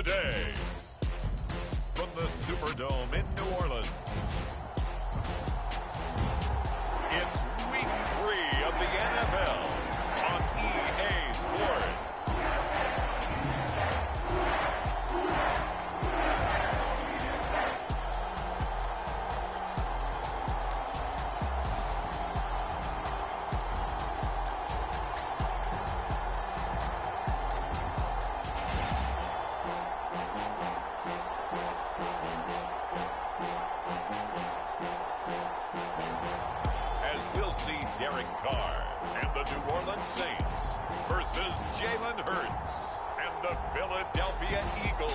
Today, from the Superdome in New Orleans, it's Week 3 of the NFL on EA Sports. Derek Carr and the New Orleans Saints versus Jalen Hurts and the Philadelphia Eagles.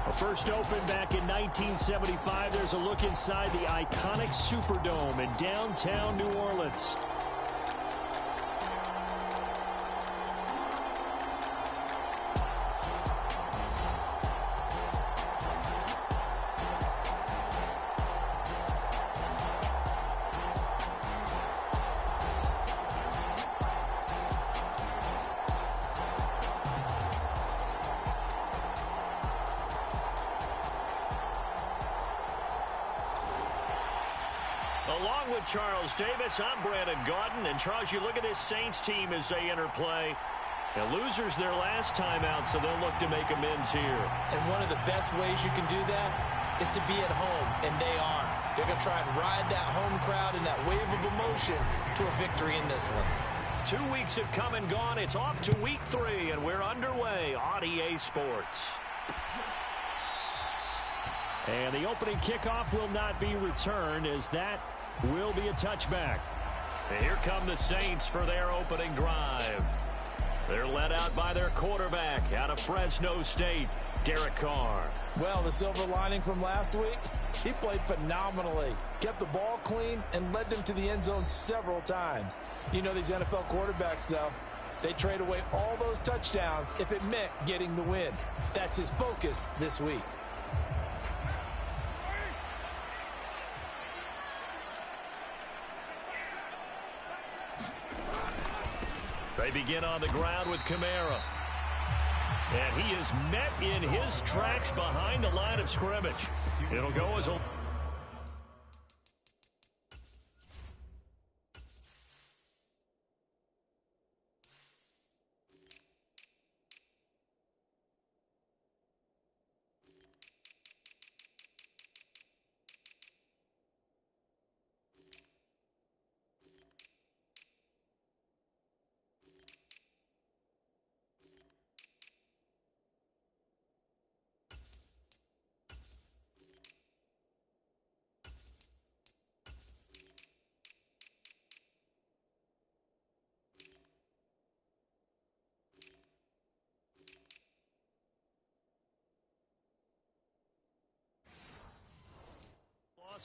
A first opened back in 1975. There's a look inside the iconic Superdome in downtown New Orleans. Along with Charles Davis, I'm Brandon Gaudin. And Charles, you look at this Saints team as they enter play. The losers their last time out, so they'll look to make amends here. And one of the best ways you can do that is to be at home, and they are. They're going to try and ride that home crowd and that wave of emotion to a victory in this one. 2 weeks have come and gone. It's off to Week 3, and we're underway on EA Sports. And the opening kickoff will not be returned, as that will be a touchback. And here come the Saints for their opening drive. They're led out by their quarterback out of Fresno State, Derek Carr. Well, the silver lining from last week, he played phenomenally. Kept the ball clean and led them to the end zone several times. You know these NFL quarterbacks, though, they trade away all those touchdowns if it meant getting the win. That's his focus this week. They begin on the ground with Kamara. And he is met in his tracks behind the line of scrimmage. It'll go as a...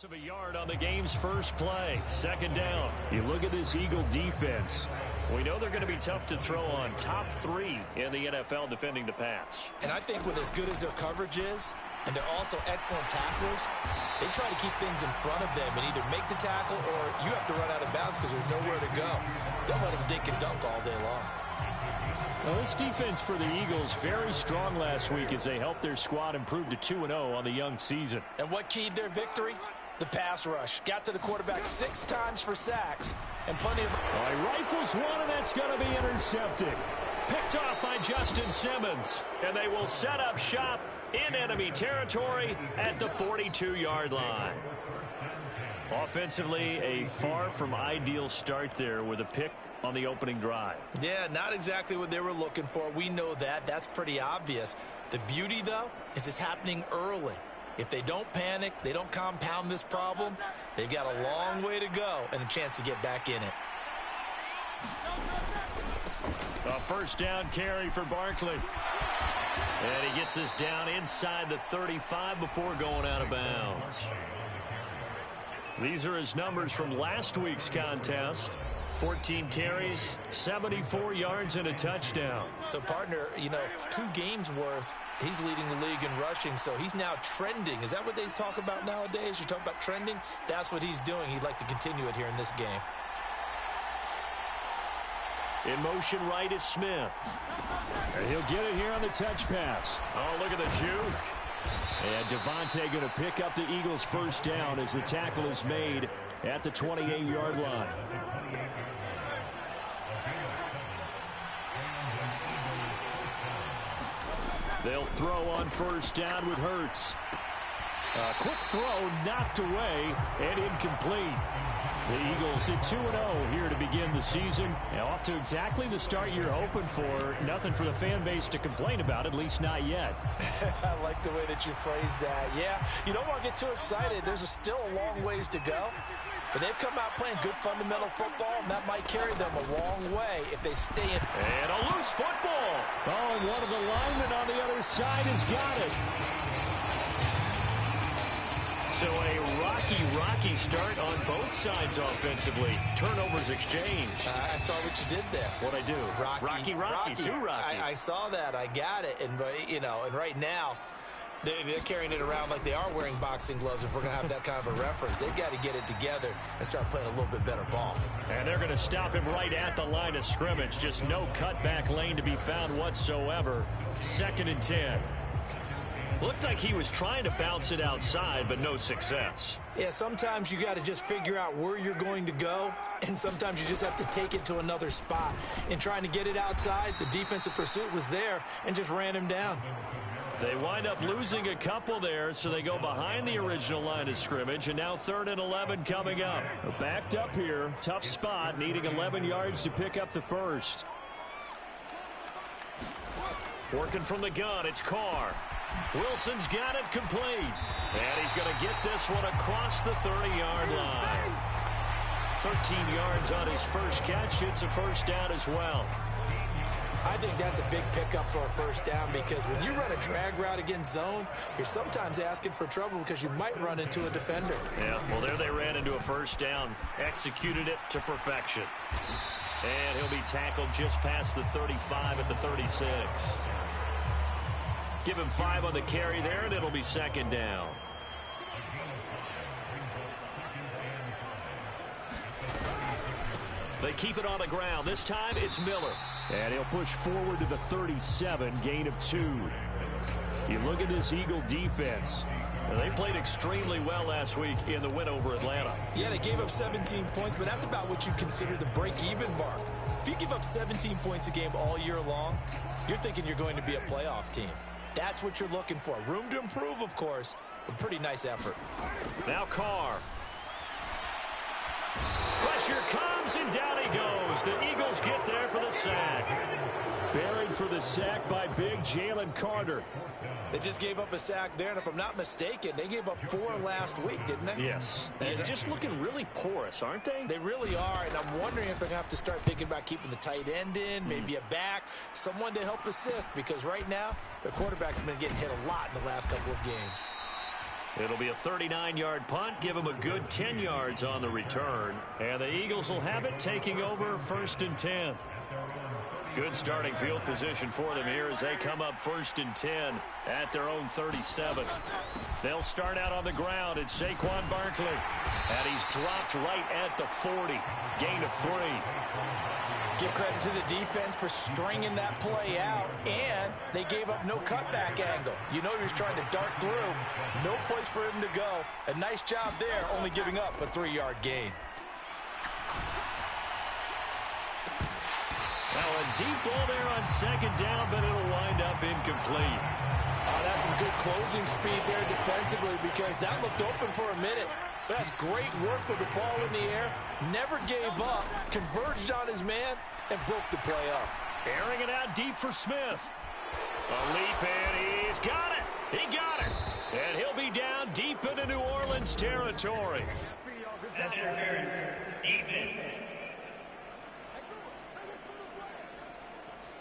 of a yard on the game's first play. Second down. You look at this Eagle defense. We know they're going to be tough to throw on. Top 3 in the NFL defending the pass. And I think with as good as their coverage is, and they're also excellent tacklers, they try to keep things in front of them and either make the tackle or you have to run out of bounds because there's nowhere to go. They'll let them dink and dunk all day long. Well, this defense for the Eagles very strong last week as they helped their squad improve to 2-0 on the young season. And what keyed their victory? The pass rush. Got to the quarterback 6 times for sacks and plenty of... He rifles one, and that's going to be intercepted. Picked off by Justin Simmons. And they will set up shop in enemy territory at the 42-yard line. Offensively, a far from ideal start there with a pick on the opening drive. Yeah, not exactly what they were looking for. We know that. That's pretty obvious. The beauty, though, is it's happening early. If they don't panic, they don't compound this problem, they've got a long way to go and a chance to get back in it. A first down carry for Barkley. And he gets this down inside the 35 before going out of bounds. These are his numbers from last week's contest. 14 carries, 74 yards, and a touchdown. So, partner, you know, 2 games worth, he's leading the league in rushing, so he's now trending. Is that what they talk about nowadays? You talk about trending? That's what he's doing. He'd like to continue it here in this game. In motion right is Smith. And he'll get it here on the touch pass. Oh, look at the juke. And Devontae going to pick up the Eagles' first down as the tackle is made at the 28-yard line. They'll throw on first down with Hurts. Quick throw knocked away and incomplete. The Eagles at 2-0 here to begin the season. Off to exactly the start you're hoping for. Nothing for the fan base to complain about, at least not yet. I like the way that you phrased that. Yeah, you don't want to get too excited. There's still a long ways to go. But they've come out playing good fundamental football, and that might carry them a long way if they stay in. And a loose football. Oh, and one of the linemen on the other side has got it. So a rocky start on both sides offensively. Turnovers exchanged. I saw what you did there. What'd I do? Rocky. Two Rockies. I saw that. I got it. And, and right now, they're carrying it around like they are wearing boxing gloves. If we're going to have that kind of a reference, they've got to get it together and start playing a little bit better ball. And they're going to stop him right at the line of scrimmage. Just no cutback lane to be found whatsoever. 2nd and 10. Looked like he was trying to bounce it outside, but no success. Yeah, sometimes you got to just figure out where you're going to go, and sometimes you just have to take it to another spot. In trying to get it outside, the defensive pursuit was there and just ran him down. They wind up losing a couple there, so they go behind the original line of scrimmage, and now 3rd and 11 coming up. Backed up here, tough spot, needing 11 yards to pick up the first. Working from the gun, it's Carr. Wilson's got it complete. And he's going to get this one across the 30-yard line. 13 yards on his first catch. It's a first down as well. I think that's a big pickup for a first down because when you run a drag route against zone, you're sometimes asking for trouble because you might run into a defender. Yeah, well, there they ran into a first down. Executed it to perfection. And he'll be tackled just past the 35 at the 36. Give him 5 on the carry there, and it'll be 2nd down. They keep it on the ground. This time, it's Miller. And he'll push forward to the 37, gain of 2. You look at this Eagle defense. Well, they played extremely well last week in the win over Atlanta. Yeah, they gave up 17 points, but that's about what you consider the break-even mark. If you give up 17 points a game all year long, you're thinking you're going to be a playoff team. That's what you're looking for. Room to improve, of course, but pretty nice effort. Now Carr. Pressure comes, and down he goes. The Eagles get there for the sack. Buried for the sack by big Jalen Carter. They just gave up a sack there, and if I'm not mistaken, they gave up 4 last week, didn't they? Yes. And just looking really porous, aren't they? They really are, and I'm wondering if they're going to have to start thinking about keeping the tight end in, maybe a back, someone to help assist, because right now, their quarterback's been getting hit a lot in the last couple of games. It'll be a 39-yard punt, give them a good 10 yards on the return, and the Eagles will have it taking over 1st and 10. Good starting field position for them here as they come up 1st and 10 at their own 37. They'll start out on the ground. It's Saquon Barkley. And he's dropped right at the 40. Gain of 3. Give credit to the defense for stringing that play out, and they gave up no cutback angle. You know he was trying to dart through. No place for him to go. A nice job there, only giving up a 3-yard gain. Now a deep ball there on 2nd down, but it'll wind up incomplete. That's some good closing speed there defensively because that looked open for a minute. That's great work with the ball in the air. Never gave up, converged on his man, and broke the play up. Airing it out deep for Smith. A leap, and he's got it. He got it. And he'll be down deep into New Orleans territory. That's your turn. Defense.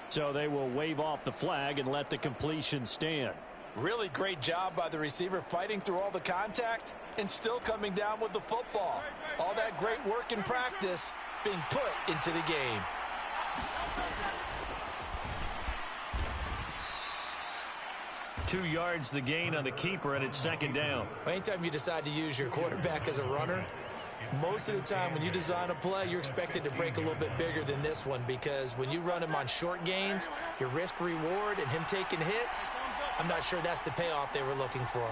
So they will wave off the flag and let the completion stand. Really great job by the receiver fighting through all the contact and still coming down with the football. All that great work in practice being put into the game. Two yards the gain on the keeper, and it's 2nd down. Anytime you decide to use your quarterback as a runner, Most of the time when you design a play, you're expected to break a little bit bigger than this one, because when you run him on short gains, your risk reward and him taking hits, I'm not sure that's the payoff they were looking for.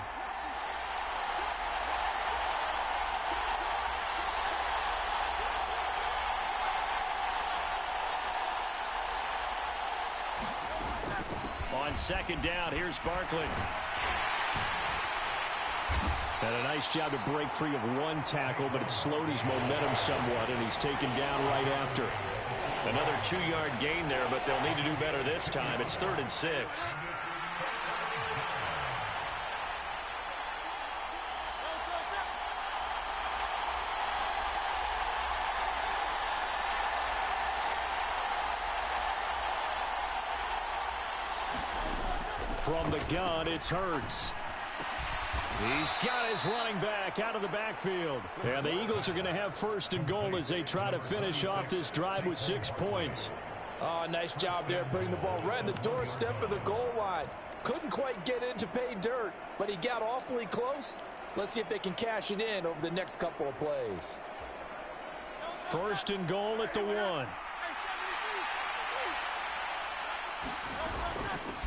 On second down, here's Barkley. And a nice job to break free of one tackle, but it slowed his momentum somewhat, and he's taken down right after. Another 2-yard gain there, but they'll need to do better this time. It's 3rd and 6. From the gun, it's Hurts. He's got his running back out of the backfield. And the Eagles are going to have 1st and goal as they try to finish off this drive with 6 points. Oh, nice job there putting the ball right in the doorstep of the goal line. Couldn't quite get in to pay dirt, but he got awfully close. Let's see if they can cash it in over the next couple of plays. 1st and goal at the 1.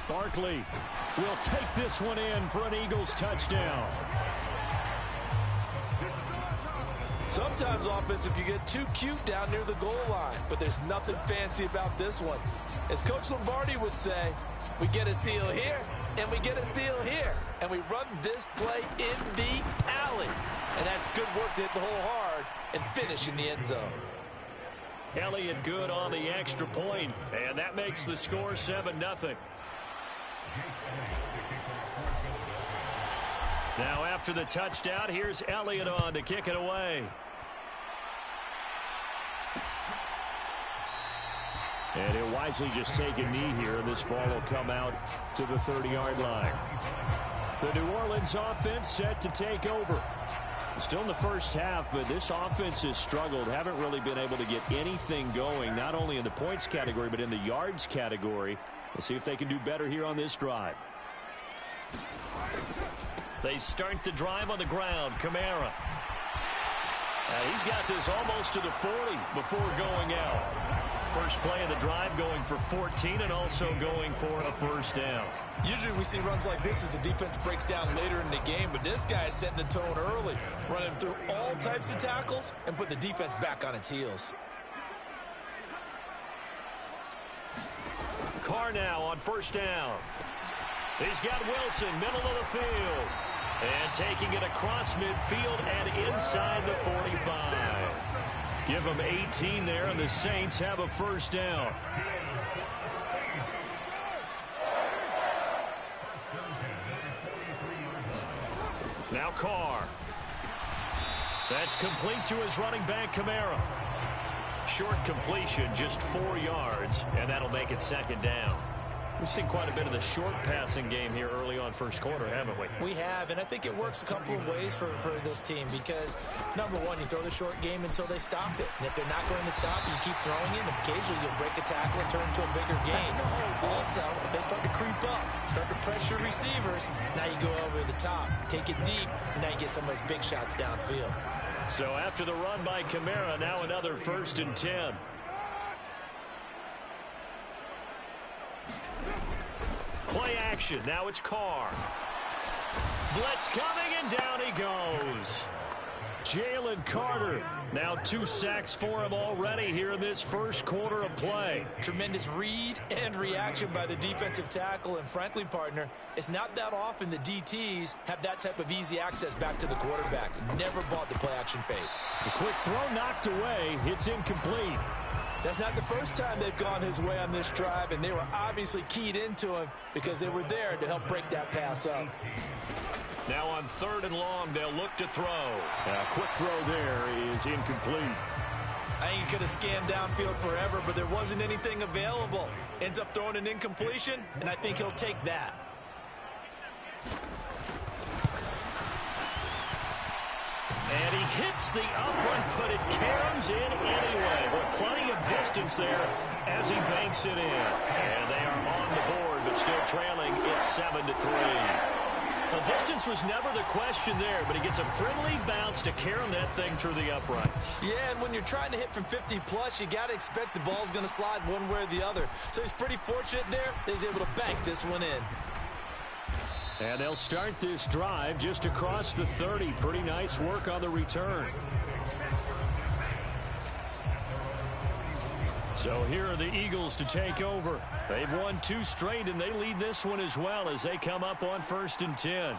Barkley will take this one in for an Eagles touchdown. Sometimes offense, if you get too cute down near the goal line, but there's nothing fancy about this one. As Coach Lombardi would say, we get a seal here, and we get a seal here, and we run this play in the alley. And that's good work to hit the hole hard and finish in the end zone. Elliott good on the extra point, and that makes the score 7-0. Now after the touchdown, here's Elliott on to kick it away. And he'll wisely just take a knee here, and this ball will come out to the 30-yard line. The New Orleans offense set to take over. Still in the first half, but this offense has struggled. Haven't really been able to get anything going, not only in the points category, but in the yards category. We'll see if they can do better here on this drive. They start the drive on the ground. Kamara. He's got this almost to the 40 before going out. First play of the drive going for 14 and also going for a 1st down. Usually we see runs like this as the defense breaks down later in the game, but this guy is setting the tone early, running through all types of tackles and put the defense back on its heels. Carr now on 1st down. He's got Wilson, middle of the field. And taking it across midfield and inside the 45. Give them 18 there, and the Saints have a 1st down. Now Carr. That's complete to his running back, Kamara. Short completion, just 4 yards, and that'll make it 2nd down. We've seen quite a bit of the short passing game here early on first quarter, haven't we? We have, and I think it works a couple of ways for this team because, number one, you throw the short game until they stop it. And if they're not going to stop it, you keep throwing it, and occasionally you'll break a tackle and turn it into a bigger gain. Also, if they start to creep up, start to pressure receivers, now you go over the top, take it deep, and now you get some of those big shots downfield. So after the run by Kamara, now another 1st and 10. Play action. Now it's Carr. Blitz coming, and down he goes. Jalen Carter. Now 2 sacks for him already here in this first quarter of play. Tremendous read and reaction by the defensive tackle. And frankly, partner, it's not that often the DTs have that type of easy access back to the quarterback. Never bought the play action fade. The quick throw knocked away. It's incomplete. That's not the first time they've gone his way on this drive, and they were obviously keyed into him because they were there to help break that pass up. Now on 3rd and long, they'll look to throw. A quick throw there is incomplete. I think he could have scanned downfield forever, but there wasn't anything available. Ends up throwing an incompletion, and I think he'll take that. And he hits the upright, but it caroms in anyway. With plenty of distance there as he banks it in. And they are on the board, but still trailing. It's 7-3. The distance was never the question there, but he gets a friendly bounce to carry that thing through the uprights. Yeah, and when you're trying to hit from 50-plus, you got to expect the ball's going to slide one way or the other. So he's pretty fortunate there that he's able to bank this one in. And they'll start this drive just across the 30. Pretty nice work on the return. So here are the Eagles to take over. They've won 2 straight, and they lead this one as well as they come up on 1st and 10.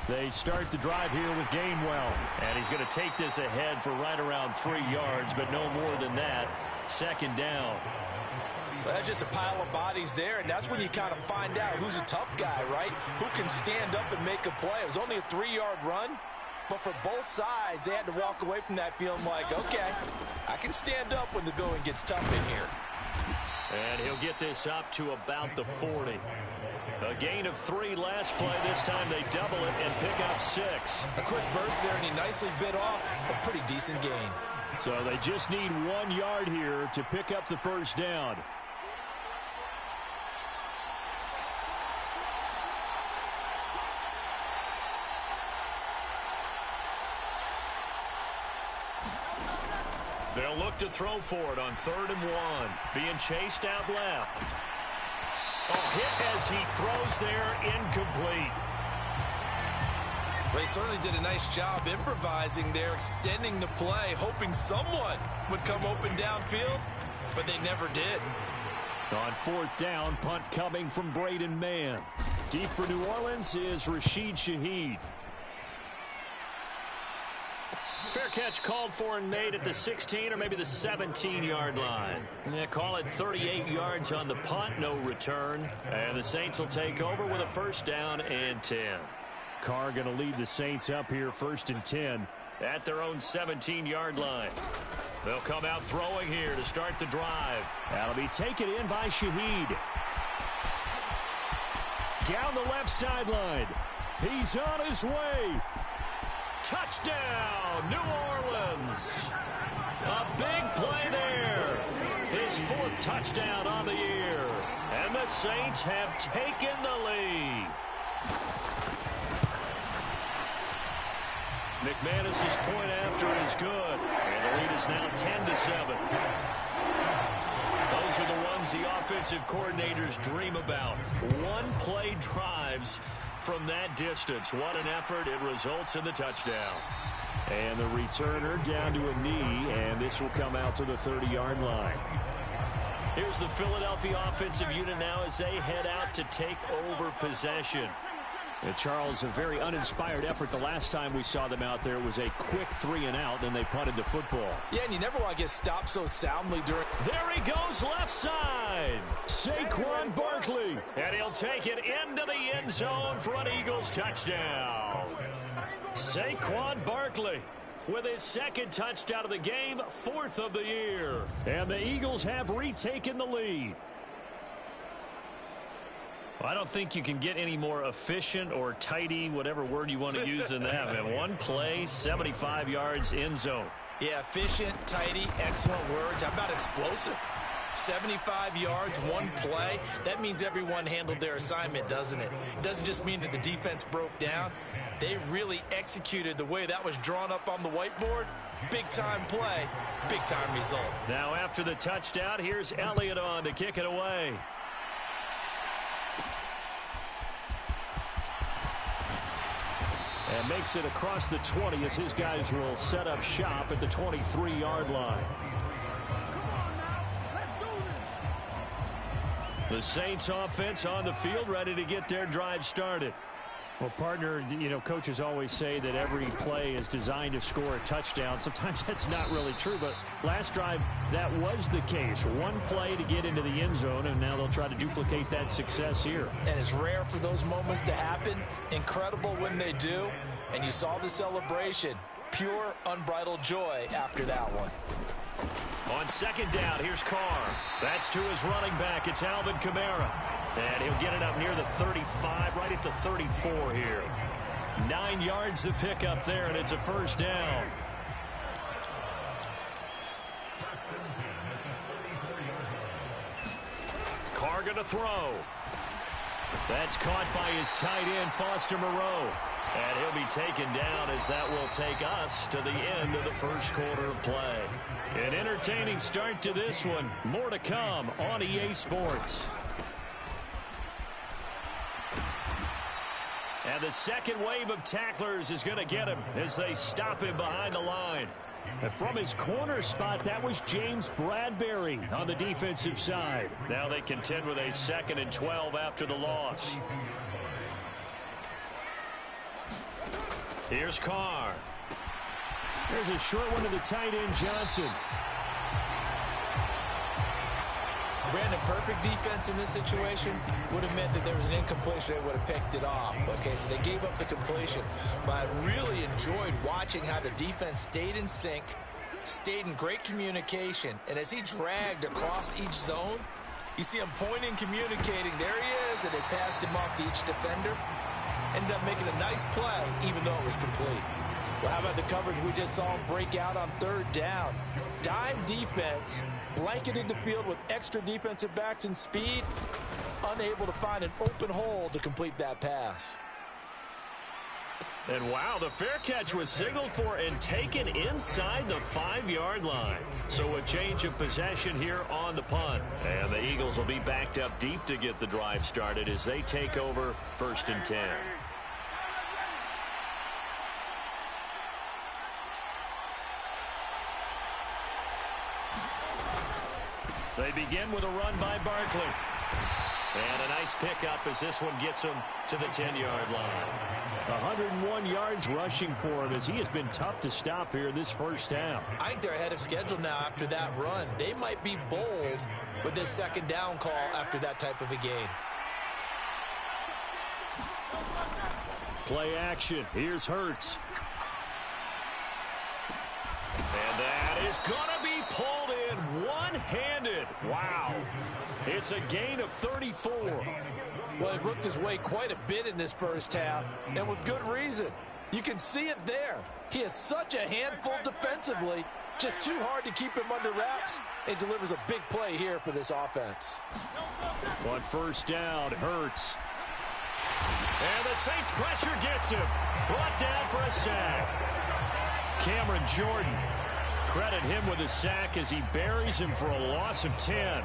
They start the drive here with Gainwell. And he's going to take this ahead for right around 3 yards, but no more than that. 2nd down. Well, that's just a pile of bodies there, and that's when you kind of find out who's a tough guy, right? Who can stand up and make a play. It was only a 3-yard run. But for both sides, they had to walk away from that feeling like, okay, I can stand up when the going gets tough in here. And he'll get this up to about the 40. A gain of 3 last play. This time they double it and pick up 6. A quick burst there, and he nicely bit off a pretty decent gain. So they just need 1 yard here to pick up the 1st down. They'll look to throw for it on 3rd and 1. Being chased out left. Hit as he throws there, incomplete. They certainly did a nice job improvising there, extending the play, hoping someone would come open downfield, but they never did. On 4th down, punt coming from Braden Mann. Deep for New Orleans is Rashid Shaheed. Fair catch called for and made at the 16 or maybe the 17-yard line. They call it 38 yards on the punt, no return. And the Saints will take over with a 1st down and 10. Carr going to lead the Saints up here 1st and 10. At their own 17-yard line. They'll come out throwing here to start the drive. That'll be taken in by Shaheed. Down the left sideline. He's on his way. Touchdown, New Orleans. A big play there. His 4th touchdown on the year. And the Saints have taken the lead. McManus's point after is good. And the lead is now 10-7. Those are the ones the offensive coordinators dream about. One-play drives from that distance. What an effort. It results in the touchdown. And the returner down to a knee, and this will come out to the 30-yard line. Here's the Philadelphia offensive unit now as they head out to take over possession. And Charles, a very uninspired effort. The last time we saw them out there was a quick 3-and-out, then they punted the football. Yeah, and you never want to get stopped so soundly during. There he goes, left side. Saquon Barkley. And he'll take it into the end zone for an Eagles touchdown. Saquon Barkley with his 2nd touchdown of the game, 4th of the year. And the Eagles have retaken the lead. I don't think you can get any more efficient or tidy, whatever word you want to use in that. Man, 1 play, 75 yards, end zone. Yeah, efficient, tidy, excellent words. How about explosive? 75 yards, 1 play. That means everyone handled their assignment, doesn't it? It doesn't just mean that the defense broke down. They really executed the way that was drawn up on the whiteboard. Big-time play, big-time result. Now after the touchdown, here's Elliott on to kick it away. And makes it across the 20 as his guys will set up shop at the 23-yard line. The Saints offense on the field ready to get their drive started. Well, partner, you know, coaches always say that every play is designed to score a touchdown. Sometimes that's not really true, but last drive, that was the case. 1 play to get into the end zone, and now they'll try to duplicate that success here. And it's rare for those moments to happen. Incredible when they do. And you saw the celebration. Pure, unbridled joy after that one. On 2nd down, here's Carr. That's to his running back. It's Alvin Kamara. And he'll get it up near the 35, right at the 34 here. 9 yards to pick up there, and it's a 1st down. Carr going to throw. That's caught by his tight end, Foster Moreau. And he'll be taken down as that will take us to the end of the first quarter of play. An entertaining start to this one. More to come on EA Sports. And the second wave of tacklers is going to get him as they stop him behind the line. And from his corner spot, that was James Bradbury on the defensive side. Now they contend with a 2nd and 12 after the loss. Here's Carr. There's a short one to the tight end, Johnson. Brandon, perfect defense in this situation would have meant that there was an incompletion. They would have picked it off. Okay, so they gave up the completion. But I really enjoyed watching how the defense stayed in sync, stayed in great communication. And as he dragged across each zone, you see him pointing, communicating. There he is, and they passed him off to each defender. Ended up making a nice play, even though it was complete. Well, how about the coverage we just saw him break out on 3rd down? Dime defense, blanketed the field with extra defensive backs and speed, unable to find an open hole to complete that pass. And wow, the fair catch was signaled for and taken inside the 5-yard line. So a change of possession here on the punt. And the Eagles will be backed up deep to get the drive started as they take over 1st and 10. They begin with a run by Barkley. And a nice pickup as this one gets him to the 10-yard line. 101 yards rushing for him as he has been tough to stop here in this first half. I think they're ahead of schedule now after that run. They might be bold with this 2nd down call after that type of a game. Play action. Here's Hurts. And that is going to be pulled in one-handed. Wow. It's a gain of 34. Well, he worked his way quite a bit in this first half, and with good reason. You can see it there. He is such a handful defensively, just too hard to keep him under wraps, and delivers a big play here for this offense. On 1st down, Hurts. And the Saints pressure gets him. Brought down for a sack. Cameron Jordan. Credit him with a sack as he buries him for a loss of 10.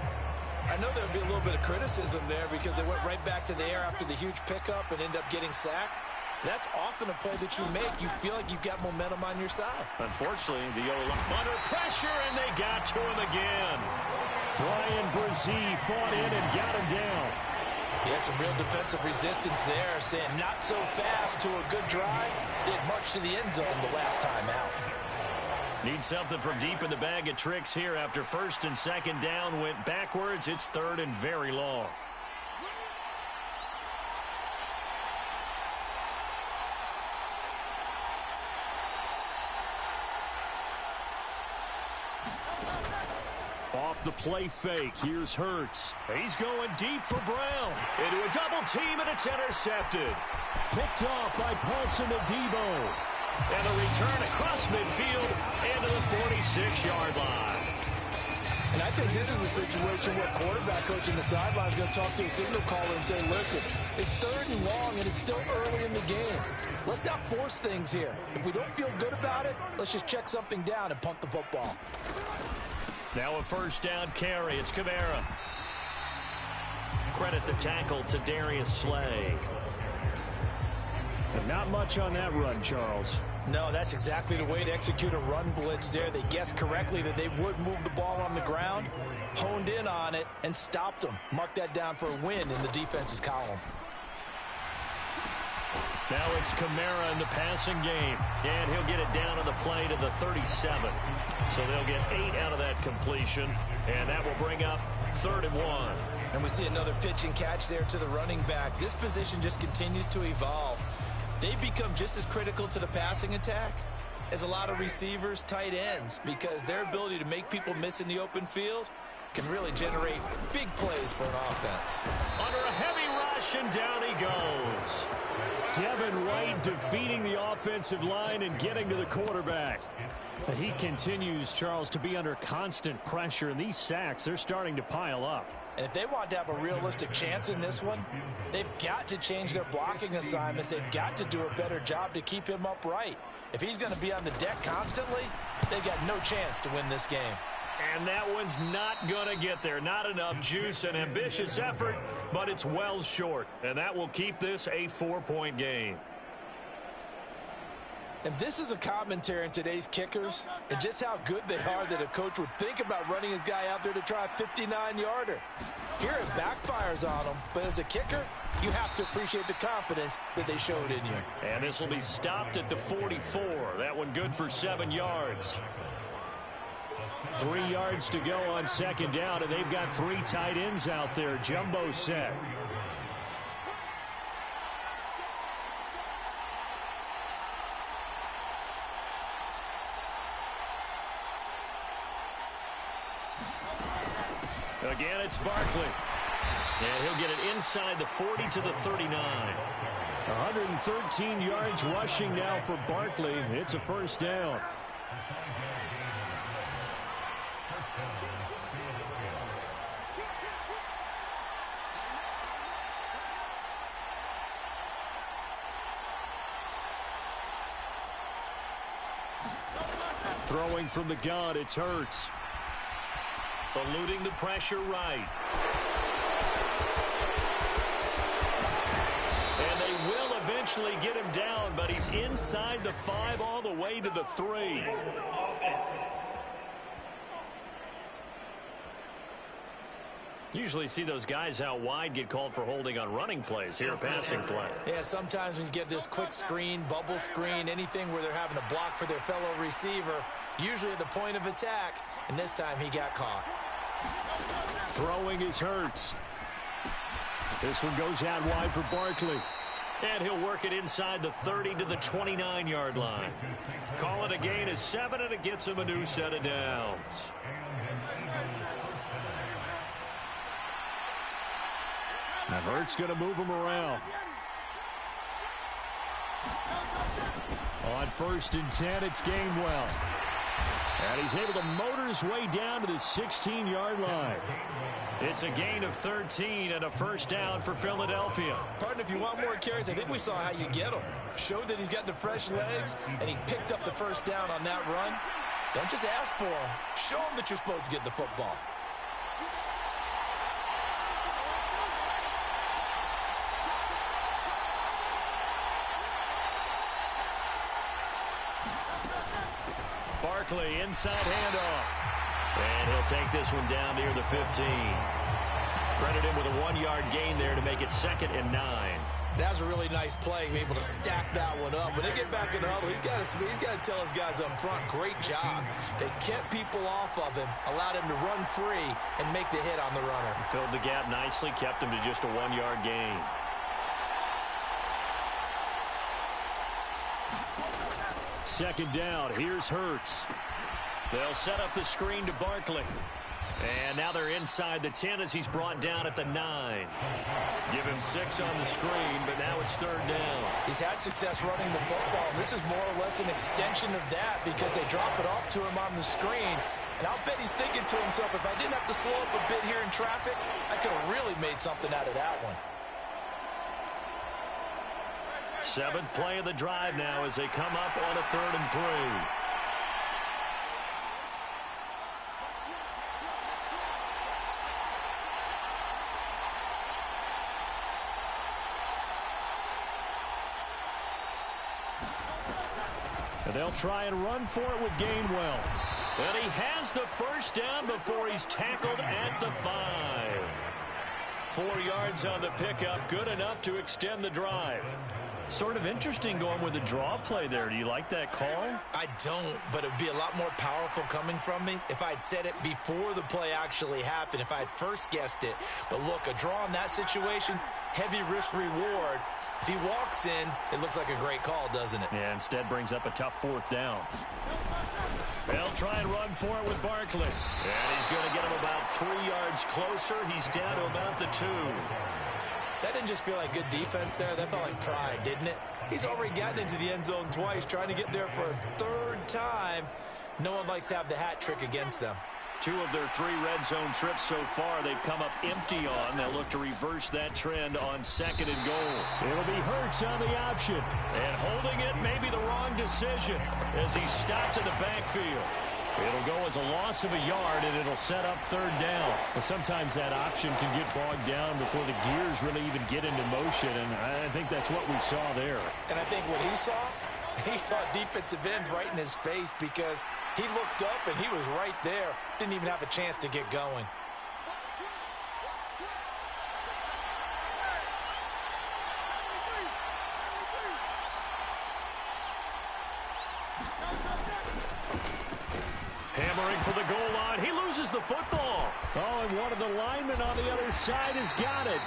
I know there would be a little bit of criticism there because they went right back to the air after the huge pickup and end up getting sacked. That's often a play that you make. You feel like you've got momentum on your side. Unfortunately, the O-line under pressure, and they got to him again. Brian Brzee fought in and got him down. Yeah, some real defensive resistance there, saying not so fast to a good drive. Didn't march to the end zone the last time out. Need something from deep in the bag of tricks here after 1st and 2nd down went backwards. It's 3rd and very long. Off the play fake, here's Hurts. He's going deep for Brown. Into a double team, and it's intercepted. Picked off by Paulson Adebo. And a return across midfield into the 46-yard line. And I think this is a situation where quarterback coach in the sideline is going to talk to a signal caller and say, listen, it's 3rd and long and it's still early in the game. Let's not force things here. If we don't feel good about it, let's just check something down and punt the football. Now a 1st down carry. It's Kamara. Credit the tackle to Darius Slay. But not much on that run, Charles. No, that's exactly the way to execute a run blitz there. They guessed correctly that they would move the ball on the ground, honed in on it, and stopped them. Mark that down for a win in the defense's column. Now it's Kamara in the passing game. And he'll get it down on the play to the 37. So they'll get 8 out of that completion. And that will bring up 3rd and 1. And we see another pitch and catch there to the running back. This position just continues to evolve. They become just as critical to the passing attack as a lot of receivers, tight ends, because their ability to make people miss in the open field can really generate big plays for an offense. Under a heavy rush, and down he goes. Devin White defeating the offensive line and getting to the quarterback. He continues, Charles, to be under constant pressure, and these sacks, they're starting to pile up. And if they want to have a realistic chance in this one, they've got to change their blocking assignments. They've got to do a better job to keep him upright. If he's going to be on the deck constantly, they've got no chance to win this game. And that one's not going to get there. Not enough juice. An ambitious effort, but it's well short. And that will keep this a 4-point game. And this is a commentary on today's kickers and just how good they are that a coach would think about running his guy out there to try a 59-yarder. Here it backfires on him, but as a kicker, you have to appreciate the confidence that they showed in you. And this will be stopped at the 44. That one good for 7 yards. 3 yards to go on second down, and they've got 3 tight ends out there. Jumbo set. Again, it's Barkley. And he'll get it inside the 40 to the 39. 113 yards rushing now for Barkley. It's a first down. Throwing from the gun, it's Hurts. Eluding the pressure right. And they will eventually get him down, but he's inside the 5 all the way to the 3. Usually see those guys out wide get called for holding on running plays. Here, a passing play. Yeah, sometimes when you get this quick screen, bubble screen, anything where they're having to block for their fellow receiver, usually at the point of attack, and this time he got caught. Throwing is Hurts. This one goes out wide for Barkley. And he'll work it inside the 30 to the 29-yard line. Call it a gain of 7, and it gets him a new set of downs. Now Hurts going to move him around. On 1st and 10, it's Gainwell. And he's able to motor his way down to the 16-yard line. It's a gain of 13 and a first down for Philadelphia. Partner, if you want more carries, I think we saw how you get him. Showed that he's got the fresh legs, and he picked up the first down on that run. Don't just ask for him. Show him that you're supposed to get the football. Barkley, inside handoff. And he'll take this one down near the 15. Credit him with a 1-yard gain there to make it 2nd and 9. That was a really nice play, able to stack that one up. When they get back in the huddle, he's got to tell his guys up front, great job. They kept people off of him, allowed him to run free, and make the hit on the runner. Filled the gap nicely, kept him to just a 1-yard gain. Second down, here's Hurts. They'll set up the screen to Barkley. And now they're inside the 10 as he's brought down at the 9. Give him 6 on the screen, but now it's 3rd down. He's had success running the football, and this is more or less an extension of that because they drop it off to him on the screen. And I'll bet he's thinking to himself, if I didn't have to slow up a bit here in traffic, I could have really made something out of that one. 7th play of the drive now as they come up on a 3rd and 3. And they'll try and run for it with Gainwell. And he has the first down before he's tackled at the 5. 4 yards on the pickup, good enough to extend the drive. Sort of interesting going with the draw play there. Do you like that call? I don't, but it would be a lot more powerful coming from me if I'd said it before the play actually happened, if I'd first guessed it. But look, a draw in that situation, heavy risk reward. If he walks in, it looks like a great call, doesn't it? Yeah, instead brings up a tough 4th down. They'll try and run for it with Barkley. And he's going to get him about 3 yards closer. He's down to about the 2. That didn't just feel like good defense there. That felt like pride, didn't it? He's already gotten into the end zone twice, trying to get there for a 3rd time. No one likes to have the hat trick against them. 2 of their 3 red zone trips so far they've come up empty on. They'll look to reverse that trend on 2nd and goal. It'll be Hurts on the option. And holding it may be the wrong decision as he stopped in the backfield. It'll go as a loss of a yard, and it'll set up 3rd down. Well, sometimes that option can get bogged down before the gears really even get into motion, and I think that's what we saw there. And I think what he saw defensive end right in his face because he looked up and he was right there. Didn't even have a chance to get going. Hammering for the goal line. He loses the football. Oh, and one of the linemen on the other side has got it.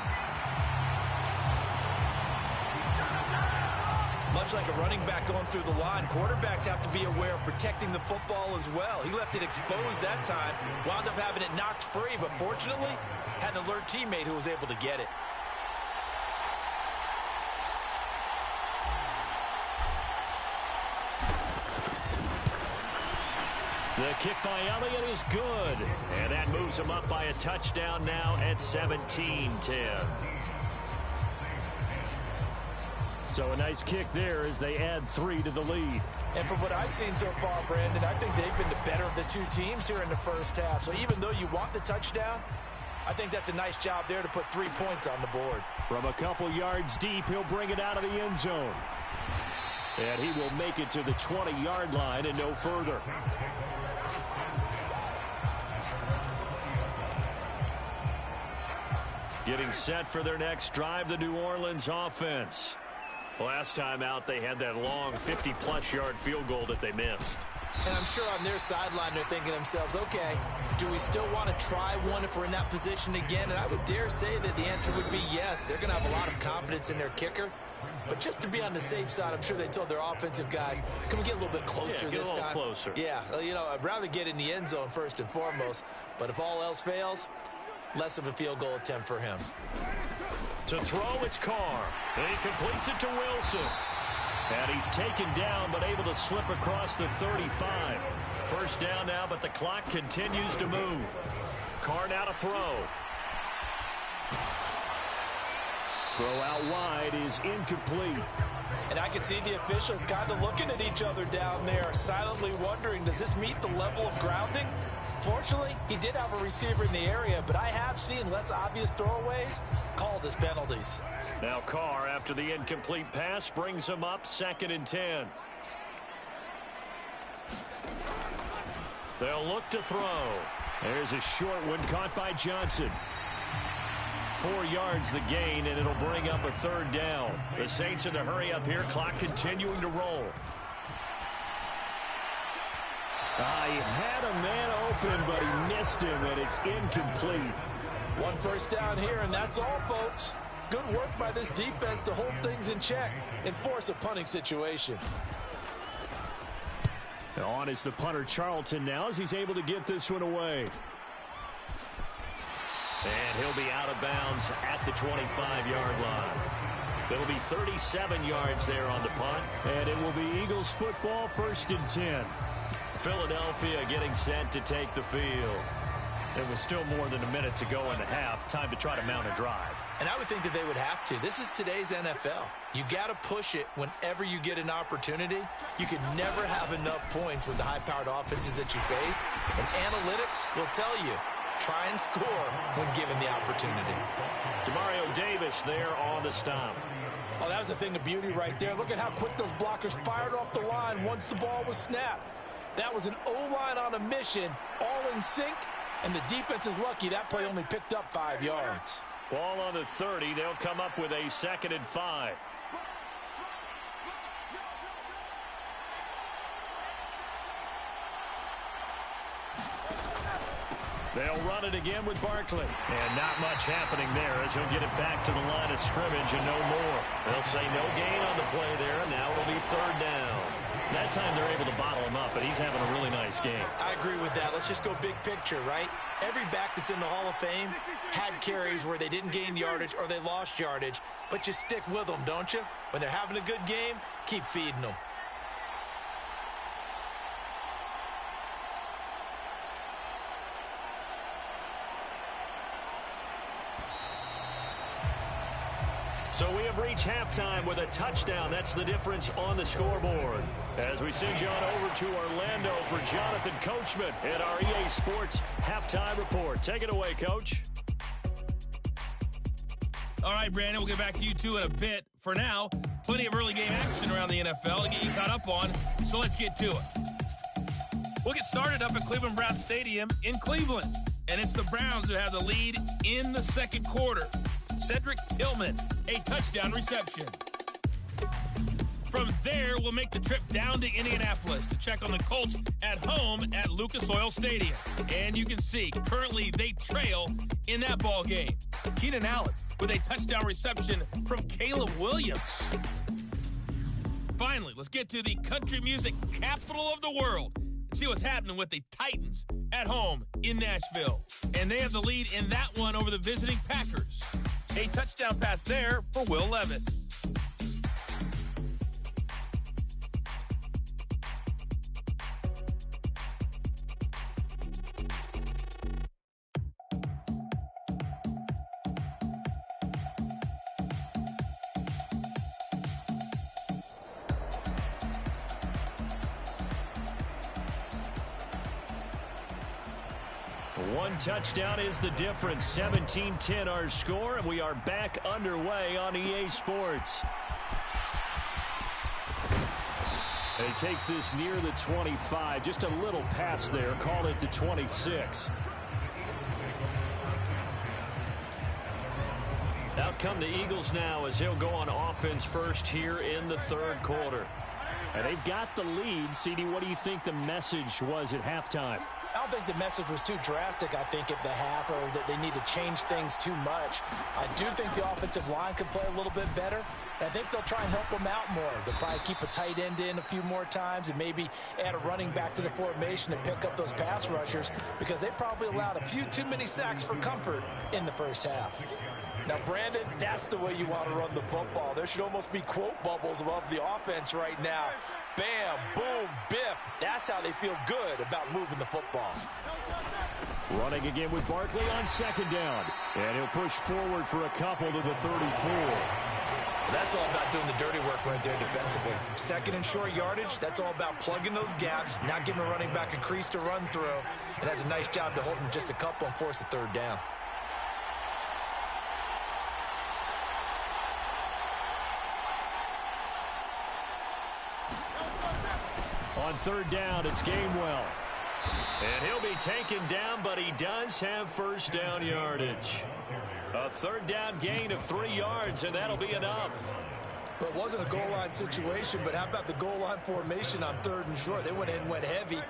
Much like a running back going through the line, quarterbacks have to be aware of protecting the football as well. He left it exposed that time, wound up having it knocked free, but fortunately, had an alert teammate who was able to get it. The kick by Elliott is good, and that moves him up by a touchdown now at 17-10. So a nice kick there as they add 3 to the lead. And from what I've seen so far, Brandon, I think they've been the better of the 2 teams here in the first half. So even though you want the touchdown, I think that's a nice job there to put 3 points on the board. From a couple yards deep, he'll bring it out of the end zone. And he will make it to the 20-yard line and no further. Getting set for their next drive, the New Orleans offense. Last time out, they had that long 50-plus yard field goal that they missed. And I'm sure on their sideline, they're thinking to themselves, okay, do we still want to try one if we're in that position again? And I would dare say that the answer would be yes. They're going to have a lot of confidence in their kicker. But just to be on the safe side, I'm sure they told their offensive guys, can we get a little bit closer this time? Closer. Yeah, you know, I'd rather get in the end zone first and foremost. But if all else fails, less of a field goal attempt for him. To throw, it's Carr. And he completes it to Wilson. And he's taken down, but able to slip across the 35. First down now, but the clock continues to move. Carr now to throw. Throw out wide is incomplete. And I can see the officials kind of looking at each other down there, silently wondering, does this meet the level of grounding? Fortunately, he did have a receiver in the area, but I have seen less obvious throwaways called as penalties. Now Carr, after the incomplete pass, brings him up 2nd and 10. They'll look to throw. There's a short one caught by Johnson. 4 yards the gain, and it'll bring up a 3rd down. The Saints in the hurry up here, clock continuing to roll. He had a man open, but he missed him, and it's incomplete. 1 first down here, and that's all, folks. Good work by this defense to hold things in check and force a punting situation. On is the punter, Charlton, now as he's able to get this one away. And he'll be out of bounds at the 25-yard line. It'll be 37 yards there on the punt. And it will be Eagles football, 1st and 10. Philadelphia getting set to take the field. There was still more than a minute to go in the half. Time to try to mount a drive. And I would think that they would have to. This is today's NFL. You got to push it whenever you get an opportunity. You can never have enough points with the high-powered offenses that you face. And analytics will tell you, try and score when given the opportunity. Demario Davis there on the stop. Oh, that was a thing of beauty right there. Look at how quick those blockers fired off the line once the ball was snapped. That was an O-line on a mission, all in sync, and the defense is lucky that play only picked up 5 yards. Ball on the 30. They'll come up with a 2nd and 5. They'll run it again with Barkley. And not much happening there as he'll get it back to the line of scrimmage and no more. They'll say no gain on the play there, and now it'll be 3rd down. That time they're able to bottle him up, but he's having a really nice game. I agree with that. Let's just go big picture, right? Every back that's in the Hall of Fame had carries where they didn't gain yardage or they lost yardage, but you stick with them, don't you? When they're having a good game, keep feeding them. So we have reached halftime with a touchdown. That's the difference on the scoreboard. As we send you on over to Orlando for Jonathan Coachman at our EA Sports Halftime Report. Take it away, Coach. All right, Brandon, we'll get back to you two in a bit. For now, plenty of early game action around the NFL to get you caught up on, so let's get to it. We'll get started up at Cleveland Browns Stadium in Cleveland, and it's the Browns who have the lead in the second quarter. Cedric Tillman, a touchdown reception. From there, we'll make the trip down to Indianapolis to check on the Colts at home at Lucas Oil Stadium. And you can see, currently they trail in that ball game. Keenan Allen with a touchdown reception from Caleb Williams. Finally, let's get to the country music capital of the world and see what's happening with the Titans at home in Nashville. And they have the lead in that one over the visiting Packers. A touchdown pass there for Will Levis. One touchdown is the difference. 17-10 our score, and we are back underway on EA Sports. And he takes this near the 25. Just a little pass there. Call it the 26. Out come the Eagles now as he'll go on offense first here in the third quarter. And they've got the lead. CD, what do you think the message was at halftime? I don't think the message was too drastic, I think, at the half, or that they need to change things too much. I do think the offensive line could play a little bit better. And I think they'll try and help them out more. They'll probably keep a tight end in a few more times and maybe add a running back to the formation and pick up those pass rushers, because they probably allowed a few too many sacks for comfort in the first half. Now, Brandon, that's the way you want to run the football. There should almost be quote bubbles above the offense right now. Bam, boom, biff. That's how they feel good about moving the football. Running again with Barkley on second down. And he'll push forward for a couple to the 34. That's all about doing the dirty work right there defensively. Second and short yardage, that's all about plugging those gaps, not giving a running back a crease to run through. And has a nice job to hold him just a couple and force a third down. On third down, it's Gainwell. And he'll be taken down, but he does have first down yardage. A third down gain of 3 yards, and that'll be enough. But it wasn't a goal line situation, but how about the goal line formation on third and short? They went in and went heavy.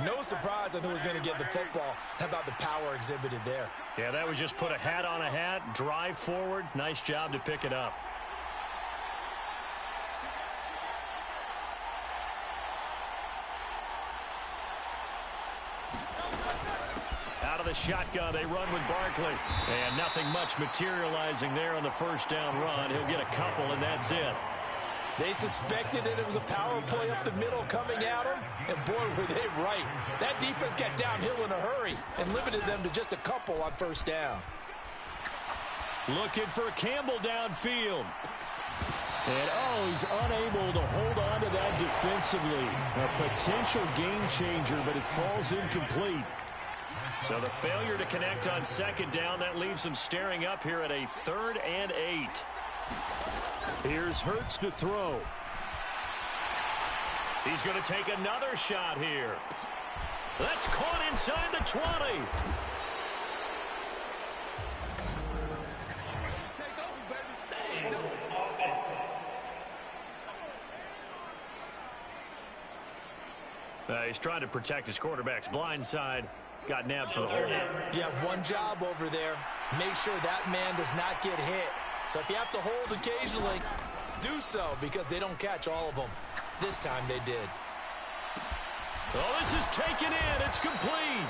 No surprise on who was going to get the football. How about the power exhibited there? Yeah, that was just put a hat on a hat, drive forward. Nice job to pick it up. Out of the shotgun, they run with Barkley. And nothing much materializing there on the first down run. He'll get a couple, and that's it. They suspected that it was a power play up the middle coming at them, and boy, were they right. That defense got downhill in a hurry and limited them to just a couple on first down. Looking for Campbell downfield. And, he's unable to hold on to that defensively. A potential game changer, but it falls incomplete. So the failure to connect on second down, that leaves them staring up here at a 3rd and 8. Here's Hurts to throw. He's going to take another shot here. That's caught inside the 20. He's trying to protect his quarterback's blind side. Got nabbed for the hole. You have one job over there. Make sure that man does not get hit. So if you have to hold occasionally, do so, because they don't catch all of them. This time they did. Oh, this is taken in. It's complete.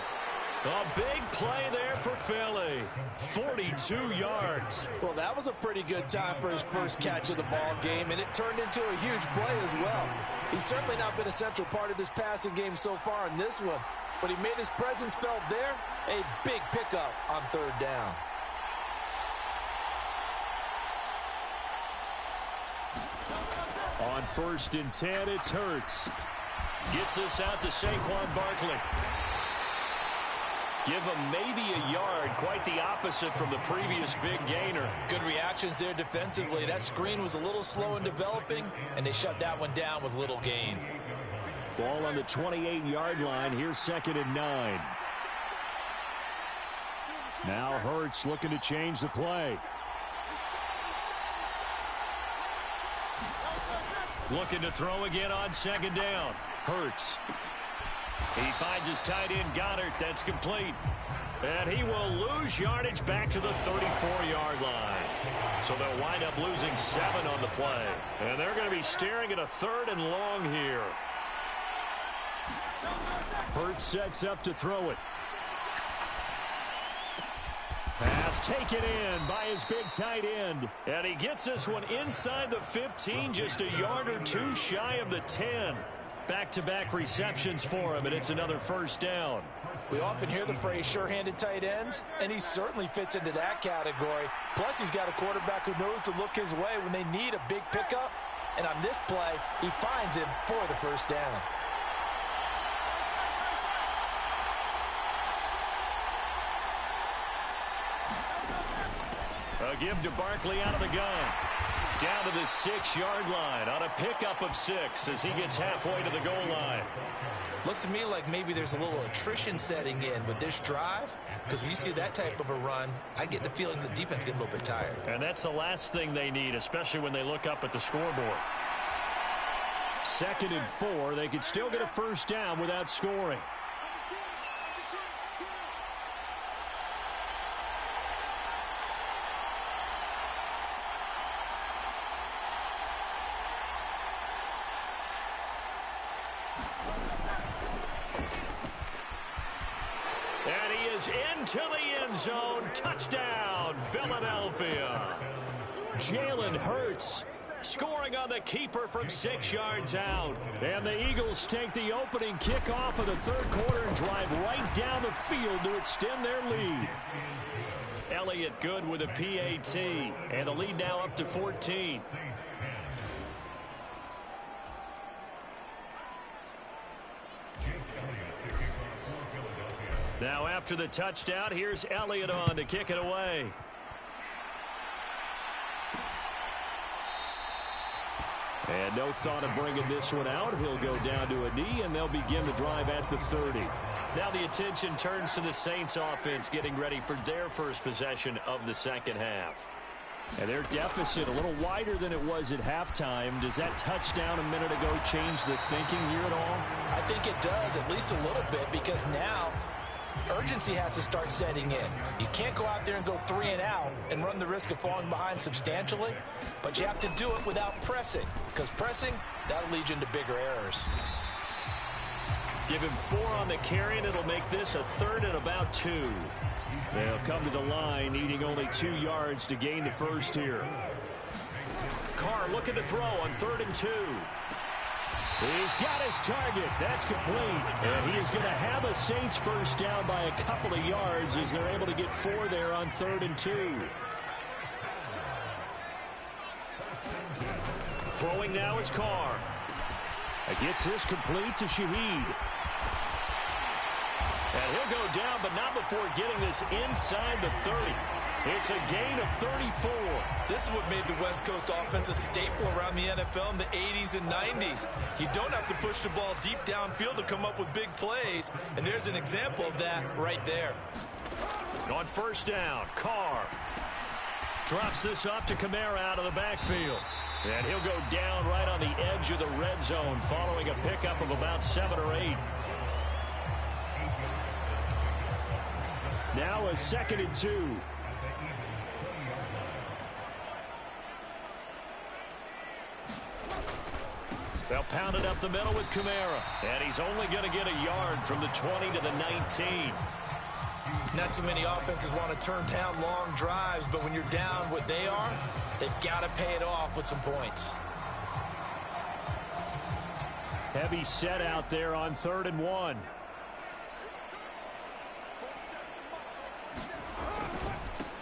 A big play there for Philly. 42 yards. Well, that was a pretty good time for his first catch of the ball game, and it turned into a huge play as well. He's certainly not been a central part of this passing game so far in this one, but he made his presence felt there. A big pickup on third down. On 1st and 10, it's Hurts. Gets this out to Saquon Barkley. Give him maybe a yard, quite the opposite from the previous big gainer. Good reactions there defensively. That screen was a little slow in developing, and they shut that one down with little gain. Ball on the 28-yard line. Here's 2nd and 9. Now Hurts looking to change the play. Looking to throw again on 2nd down. Hurts. He finds his tight end, Goddard. That's complete. And he will lose yardage back to the 34-yard line. So they'll wind up losing 7 on the play. And they're going to be staring at a 3rd and long here. Hurts sets up to throw it. Pass taken in by his big tight end. And he gets this one inside the 15, just a yard or 2 shy of the 10. Back-to-back receptions for him, and it's another 1st down. We often hear the phrase sure-handed tight ends, and he certainly fits into that category. Plus, he's got a quarterback who knows to look his way when they need a big pickup. And on this play, he finds him for the 1st down. A give to Barkley out of the gun. Down to the 6-yard line on a pickup of 6 as he gets halfway to the goal line. Looks to me like maybe there's a little attrition setting in with this drive, because when you see that type of a run, I get the feeling the defense getting a little bit tired. And that's the last thing they need, especially when they look up at the scoreboard. 2nd and 4. They could still get a 1st down without scoring. Into the end zone. Touchdown, Philadelphia. Jalen Hurts scoring on the keeper from 6 yards out. And the Eagles take the opening kickoff of the 3rd quarter and drive right down the field to extend their lead. Elliott good with a PAT. And the lead now up to 14. Now after the touchdown, here's Elliott on to kick it away. And no thought of bringing this one out. He'll go down to a knee, and they'll begin the drive at the 30. Now the attention turns to the Saints offense getting ready for their first possession of the 2nd half. And their deficit a little wider than it was at halftime. Does that touchdown a minute ago change the thinking here at all? I think it does, at least a little bit, because now urgency has to start setting in. You can't go out there and go 3 and out and run the risk of falling behind substantially, but you have to do it without pressing, because pressing, that'll lead you into bigger errors. Give him 4 on the carry, and it'll make this a 3rd and about 2. They'll come to the line, needing only 2 yards to gain the 1st here. Carr looking to throw on 3rd and 2. He's got his target. That's complete. And he is going to have a Saints 1st down by a couple of yards as they're able to get 4 there on 3rd and 2. Throwing now is Carr. Gets this complete to Shaheed. And he'll go down, but not before getting this inside the 30. It's a gain of 34. This is what made the West Coast offense a staple around the NFL in the 80s and 90s. You don't have to push the ball deep downfield to come up with big plays, and there's an example of that right there. On 1st down, Carr drops this off to Kamara out of the backfield. And he'll go down right on the edge of the red zone following a pickup of about 7 or 8. Now a 2nd and 2. They'll pound it up the middle with Kamara. And he's only going to get a yard from the 20 to the 19. Not too many offenses want to turn down long drives, but when you're down what they are, they've got to pay it off with some points. Heavy set out there on 3rd and 1.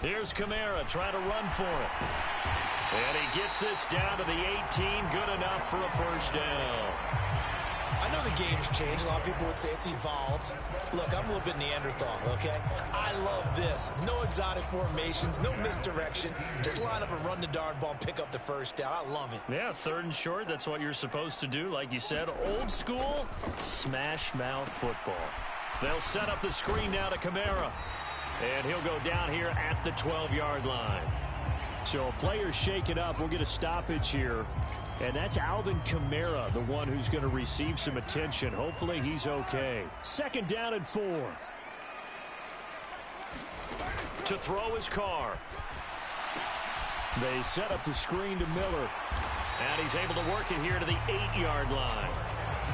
Here's Kamara trying to run for it. And he gets this down to the 18. Good enough for a first down. I know the game's changed. A lot of people would say it's evolved. Look, I'm a little bit Neanderthal, okay? I love this. No exotic formations, no misdirection. Just line up and run the darn ball and pick up the first down. I love it. Yeah, 3rd and short. That's what you're supposed to do. Like you said, old school, smash mouth football. They'll set up the screen now to Kamara. And he'll go down here at the 12-yard line. So players shake it up. We'll get a stoppage here. And that's Alvin Kamara, the one who's going to receive some attention. Hopefully he's okay. 2nd down and 4. To throw his Carr. They set up the screen to Miller. And he's able to work it here to the 8-yard line.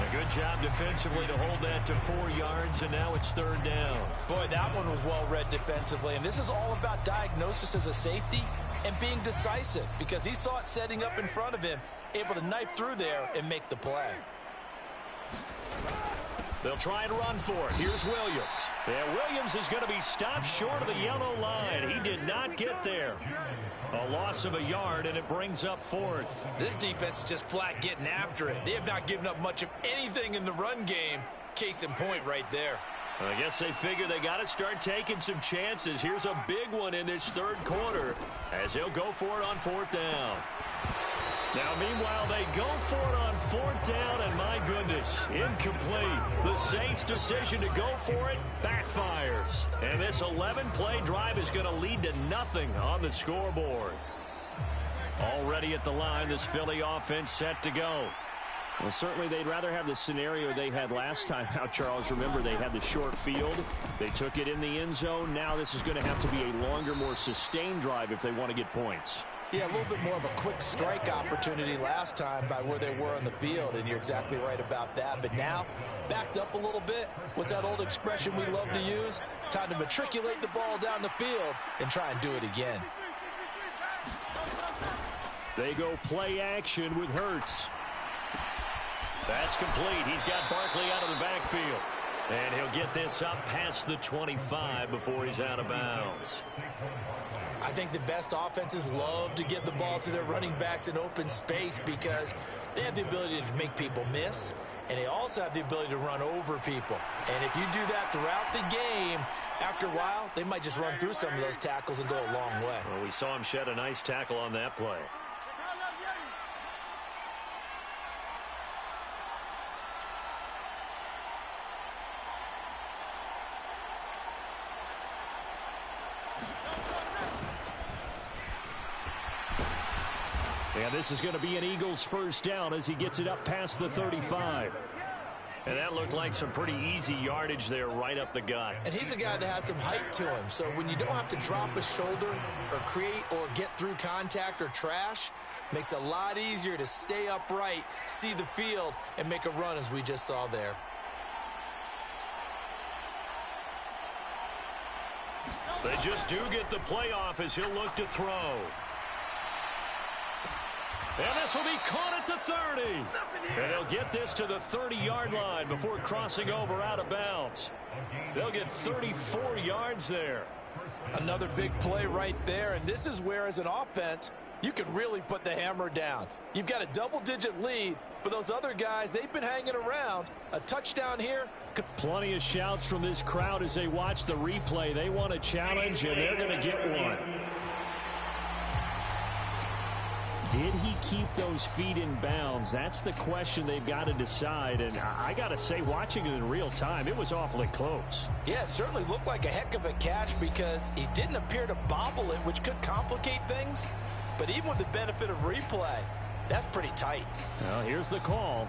A good job defensively to hold that to 4 yards, and now it's 3rd down. Boy, that one was well read defensively. And this is all about diagnosis as a safety and being decisive, because he saw it setting up in front of him, able to knife through there and make the play. They'll try and run for it. Here's Williams. And Williams is going to be stopped short of the yellow line. He did not get there. A loss of a yard, and it brings up 4th. This defense is just flat getting after it. They have not given up much of anything in the run game. Case in point right there. I guess they figure they got to start taking some chances. Here's a big one in this 3rd quarter as he'll go for it on 4th down. Now, meanwhile, they go for it on 4th down, and my goodness, incomplete. The Saints' decision to go for it backfires. And this 11-play drive is going to lead to nothing on the scoreboard. Already at the line, this Philly offense set to go. Well, certainly they'd rather have the scenario they had last time out, Charles. Remember, they had the short field. They took it in the end zone. Now this is going to have to be a longer, more sustained drive if they want to get points. Yeah, a little bit more of a quick strike opportunity last time by where they were on the field, and you're exactly right about that. But now, backed up a little bit, what's that old expression we love to use? Time to matriculate the ball down the field and try and do it again. They go play action with Hurts. That's complete. He's got Barkley out of the backfield. And he'll get this up past the 25 before he's out of bounds. I think the best offenses love to get the ball to their running backs in open space because they have the ability to make people miss, and they also have the ability to run over people. And if you do that throughout the game, after a while, they might just run through some of those tackles and go a long way. Well, we saw him shed a nice tackle on that play. And this is going to be an Eagles first down as he gets it up past the 35. And that looked like some pretty easy yardage there right up the gut. And he's a guy that has some height to him. So when you don't have to drop a shoulder or create or get through contact or trash, makes it a lot easier to stay upright, see the field, and make a run as we just saw there. They just do get the playoff as he'll look to throw. And this will be caught at the 30. And they'll get this to the 30-yard line before crossing over out of bounds. They'll get 34 yards there. Another big play right there. And this is where, as an offense, you can really put the hammer down. You've got a double-digit lead, but those other guys, they've been hanging around. A touchdown here. Plenty of shouts from this crowd as they watch the replay. They want a challenge, and they're going to get one. Did he keep those feet in bounds? That's the question they've got to decide. And I got to say, watching it in real time, it was awfully close. Yeah, it certainly looked like a heck of a catch because he didn't appear to bobble it, which could complicate things. But even with the benefit of replay, that's pretty tight. Well, here's the call.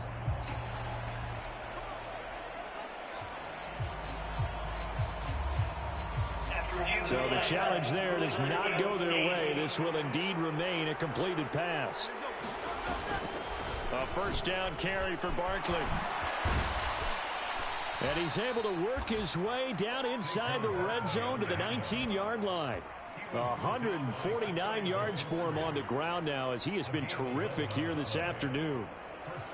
So the challenge there does not go their way. This will indeed remain a completed pass. A first down carry for Barkley. And he's able to work his way down inside the red zone to the 19-yard line. 149 yards for him on the ground now as he has been terrific here this afternoon.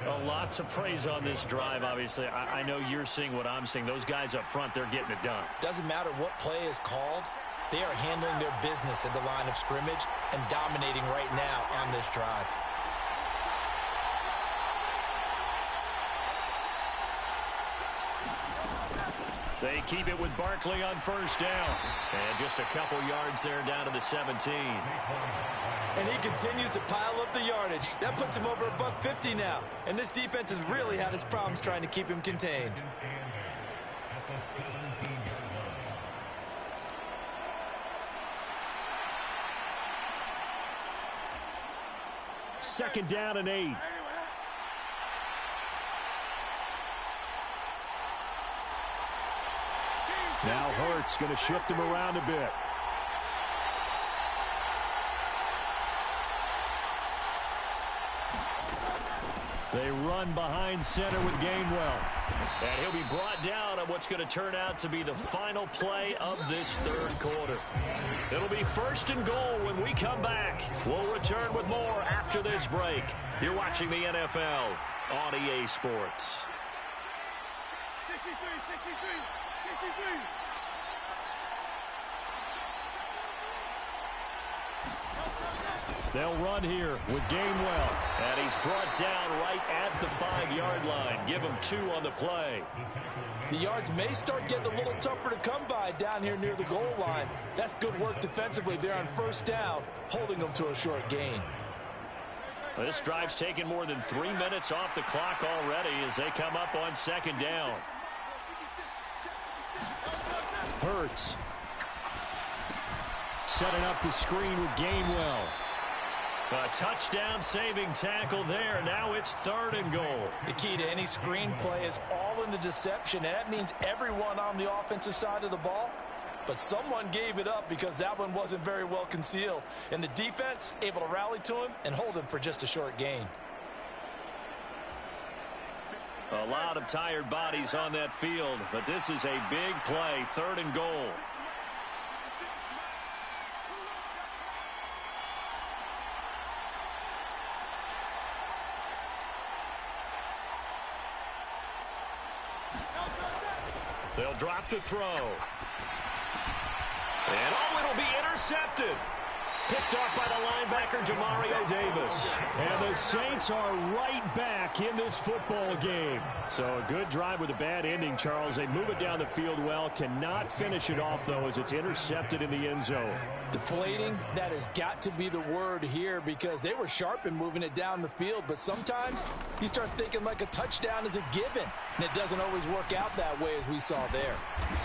A lot to praise on this drive, obviously. I know you're seeing what I'm seeing. Those guys up front, they're getting it done. Doesn't matter what play is called. They are handling their business at the line of scrimmage and dominating right now on this drive. They keep it with Barkley on first down. And just a couple yards there down to the 17. And he continues to pile up the yardage. That puts him over $150 now. And this defense has really had its problems trying to keep him contained. Second down and 8. Now Hurts going to shift him around a bit. They run behind center with Gainwell. And he'll be brought down on what's going to turn out to be the final play of this third quarter. It'll be first and goal when we come back. We'll return with more after this break. You're watching the NFL on EA Sports. 63. They'll run here with Gainwell. And he's brought down right at the 5-yard line. Give him 2 on the play. The yards may start getting a little tougher to come by down here near the goal line. That's good work defensively there on first down, holding them to a short gain. This drive's taken more than 3 minutes off the clock already as they come up on second down. Hurts setting up the screen with Gainwell. A touchdown-saving tackle there. Now it's third and goal. The key to any screen play is all in the deception, and that means everyone on the offensive side of the ball. But someone gave it up because that one wasn't very well concealed. And the defense able to rally to him and hold him for just a short gain. A lot of tired bodies on that field, but this is a big play, third and goal. They'll drop to throw. And it'll be intercepted. Picked off by the linebacker, Demario Davis. And the Saints are right back in this football game. So a good drive with a bad ending, Charles. They move it down the field well. Cannot finish it off, though, as it's intercepted in the end zone. Deflating, that has got to be the word here because they were sharp in moving it down the field. But sometimes you start thinking like a touchdown is a given. And it doesn't always work out that way as we saw there.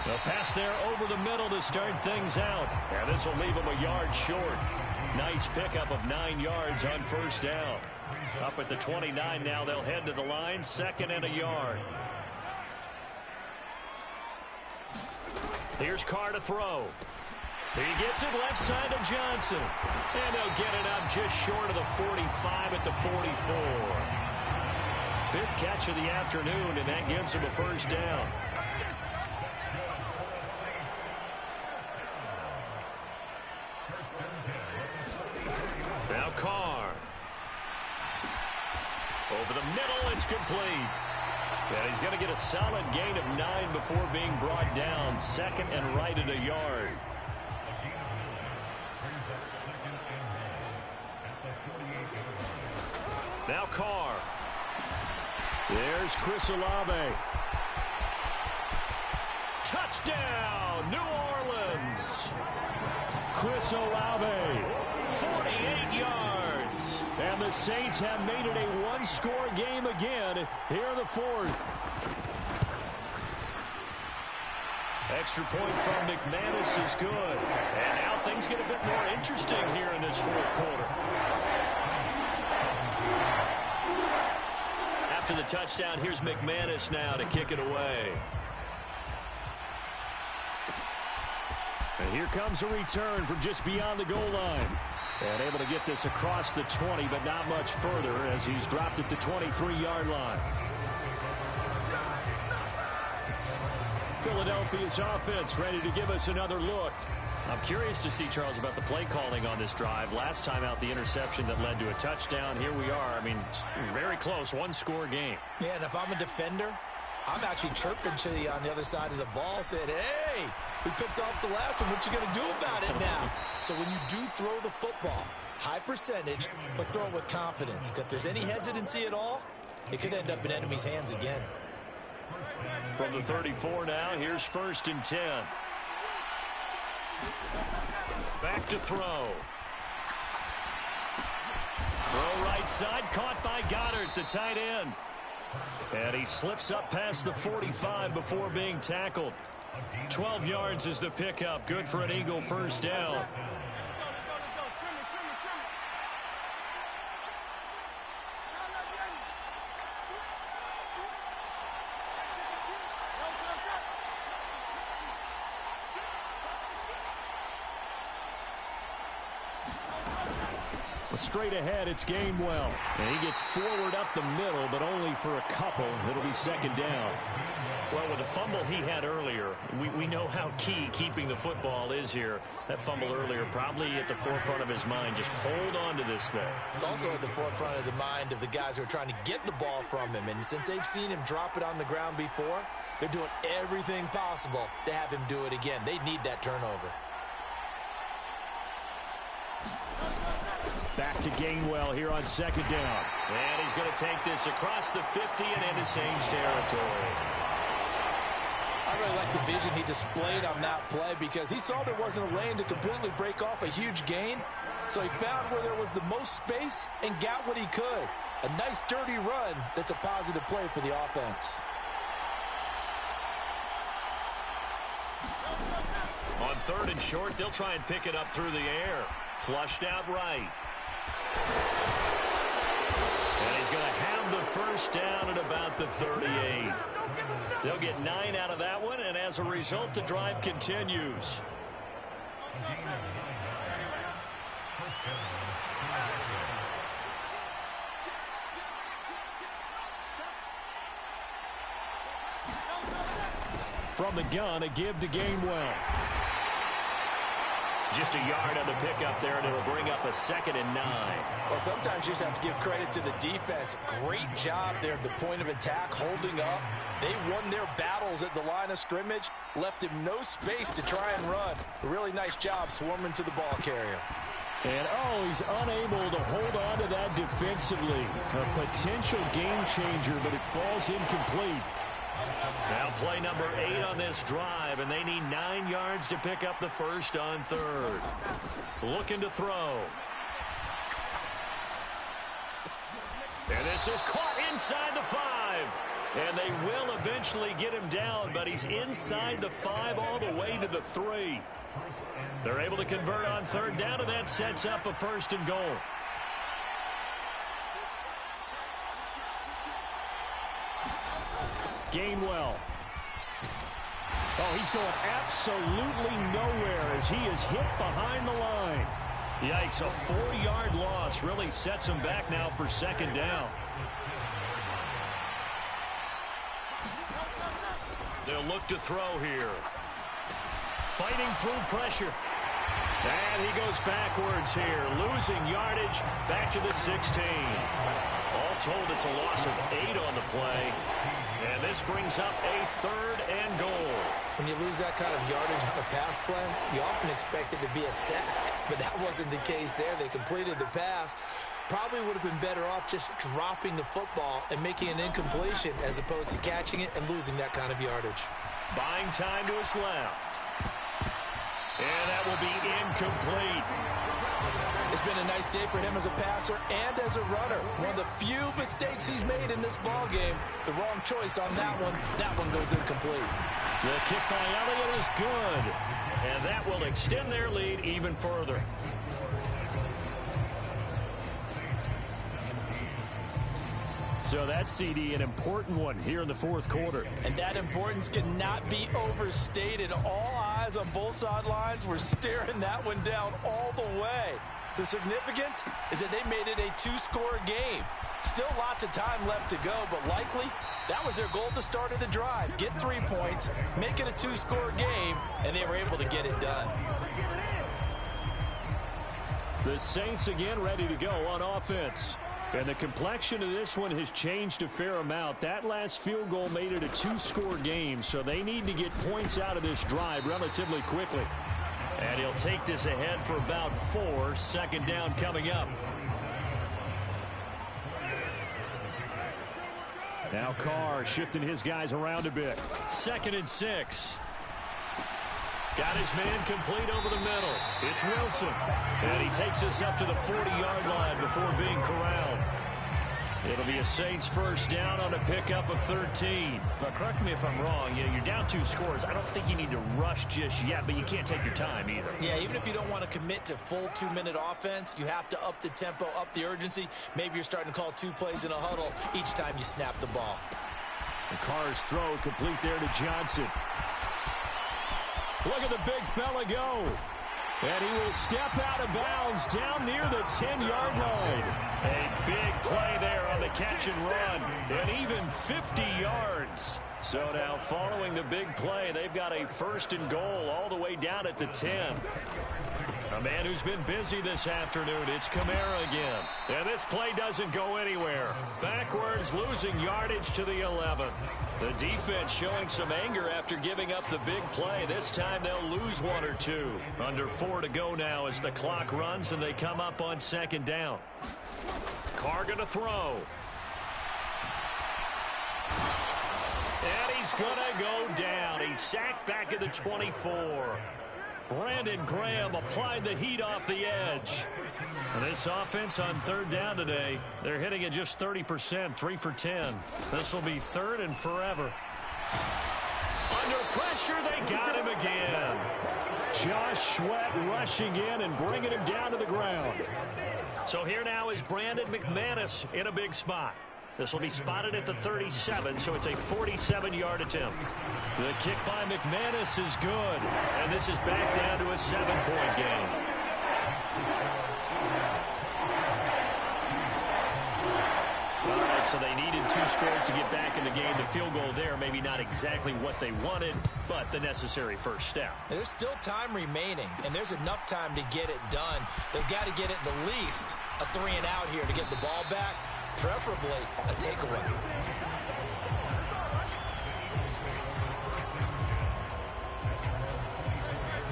The pass there over the middle to start things out. And this will leave them a yard short. Nice pickup of 9 yards on first down. Up at the 29 now, they'll head to the line, second and a yard. Here's Carr to throw. He gets it left side to Johnson. And they'll get it up just short of the 45 at the 44. Fifth catch of the afternoon, and that gives him a first down. Now Carr. Over the middle, it's complete. And he's going to get a solid gain of 9 before being brought down. Second and right at a yard. Now Carr. There's Chris Olave. Touchdown, New Orleans. Chris Olave. 48 yards. And the Saints have made it a one-score game again here in the fourth. Extra point from McManus is good. And now things get a bit more interesting here in this fourth quarter. After the touchdown, here's McManus now to kick it away. And here comes a return from just beyond the goal line. And able to get this across the 20, but not much further as he's dropped it to 23-yard line. Philadelphia's offense ready to give us another look. I'm curious to see, Charles, about the play calling on this drive. Last time out, the interception that led to a touchdown. Here we are. I mean, very close, one-score game. Yeah, and if I'm a defender, I'm actually chirping to you on the other side of the ball, saying, hey, we picked off the last one. What you going to do about it now? So when you do throw the football, high percentage, but throw it with confidence. If there's any hesitancy at all, it could end up in enemy's hands again. From the 34 now, here's 1st and 10. Back to throw. Throw right side, caught by Goddard, the tight end. And he slips up past the 45 before being tackled. 12 yards is the pickup. Good for an Eagle first down. Straight ahead, it's Gainwell. And he gets forward up the middle, but only for a couple. It'll be 2nd down. Well, with the fumble he had earlier, we know how key keeping the football is here. That fumble earlier probably at the forefront of his mind. Just hold on to this thing. It's also at the forefront of the mind of the guys who are trying to get the ball from him. And since they've seen him drop it on the ground before, they're doing everything possible to have him do it again. They need that turnover. Back to Gainwell here on 2nd down. And he's going to take this across the 50 and into Saints territory. I really like the vision he displayed on that play because he saw there wasn't a lane to completely break off a huge gain. So he found where there was the most space and got what he could. A nice dirty run that's a positive play for the offense. On 3rd and short, they'll try and pick it up through the air. Flushed out right. And he's going to have the first down at about the 38. They'll get 9 out of that one, and as a result, the drive continues. From the gun, a give to Gainwell. Just a yard on the pickup there, and it'll bring up a 2nd and 9. Well, sometimes you just have to give credit to the defense. Great job there at the point of attack, holding up. They won their battles at the line of scrimmage, left him no space to try and run. A really nice job swarming to the ball carrier. And, he's unable to hold on to that defensively. A potential game changer, but it falls incomplete. Now play number 8 on this drive, and they need 9 yards to pick up the first on 3rd. Looking to throw. And this is caught inside the 5. And they will eventually get him down, but he's inside the 5 all the way to the 3. They're able to convert on 3rd down, and that sets up a 1st and goal. Gainwell. He's going absolutely nowhere as he is hit behind the line. Yikes, a 4-yard loss really sets him back now for 2nd down. They'll look to throw here. Fighting through pressure. And he goes backwards here, losing yardage back to the 16. All told, it's a loss of 8 on the play. And this brings up a 3rd and goal. When you lose that kind of yardage on a pass play, you often expect it to be a sack. But that wasn't the case there. They completed the pass. Probably would have been better off just dropping the football and making an incompletion as opposed to catching it and losing that kind of yardage. Buying time to his left. And that will be incomplete. It's been a nice day for him as a passer and as a runner. One of the few mistakes he's made in this ball game. The wrong choice on that one. That one goes incomplete. The kick by Elliott is good. And that will extend their lead even further. So that's, CD, an important one here in the 4th quarter. And that importance cannot be overstated. All eyes on both sidelines were staring that one down all the way. The significance is that they made it a 2-score game. Still lots of time left to go, but likely that was their goal at the start of the drive. Get 3 points, make it a 2-score game, and they were able to get it done. The Saints again ready to go on offense. And the complexion of this one has changed a fair amount. That last field goal made it a 2-score game, so they need to get points out of this drive relatively quickly. And he'll take this ahead for about 4. Second down coming up. Now Carr shifting his guys around a bit. 2nd and 6. Got his man complete over the middle. It's Wilson. And he takes us up to the 40-yard line before being corralled. It'll be a Saints first down on a pickup of 13. Now, correct me if I'm wrong. You're down 2 scores. I don't think you need to rush just yet, but you can't take your time either. Yeah, even if you don't want to commit to full 2-minute offense, you have to up the tempo, up the urgency. Maybe you're starting to call 2 plays in a huddle each time you snap the ball. The Carr's throw complete there to Johnson. Look at the big fella go. And he will step out of bounds down near the 10-yard line. A big play there on the catch and run. And even 50 yards. So now following the big play, they've got a 1st and goal all the way down at the 10. A man who's been busy this afternoon, it's Kamara again. And this play doesn't go anywhere. Backwards, losing yardage to the 11. The defense showing some anger after giving up the big play. This time they'll lose 1 or 2. Under 4 to go now as the clock runs and they come up on 2nd down. Carr gonna throw. And he's gonna go down. He's sacked back at the 24. Brandon Graham applied the heat off the edge. And this offense on 3rd down today, they're hitting at just 30%, 3 for 10. This will be 3rd and forever. Under pressure, they got him again. Josh Sweat rushing in and bringing him down to the ground. So here now is Brandon McManus in a big spot. This will be spotted at the 37, so it's a 47-yard attempt. The kick by McManus is good, and this is back down to a 7-point game. All right, so they needed 2 scores to get back in the game. The field goal there, maybe not exactly what they wanted, but the necessary first step. There's still time remaining, and there's enough time to get it done. They've got to get it the least a 3 and out here to get the ball back, preferably a takeaway.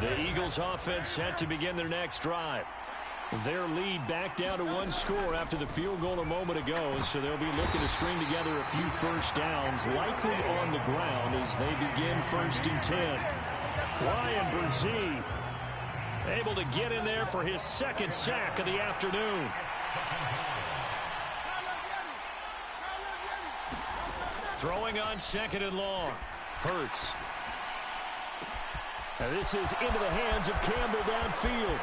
The Eagles offense set to begin their next drive. Their lead back down to 1 score after the field goal a moment ago, so they'll be looking to string together a few first downs, likely on the ground as they begin 1st and 10. Brian Brzee able to get in there for his 2nd sack of the afternoon. Throwing on 2nd and long. Hurts. And this is into the hands of Campbell downfield.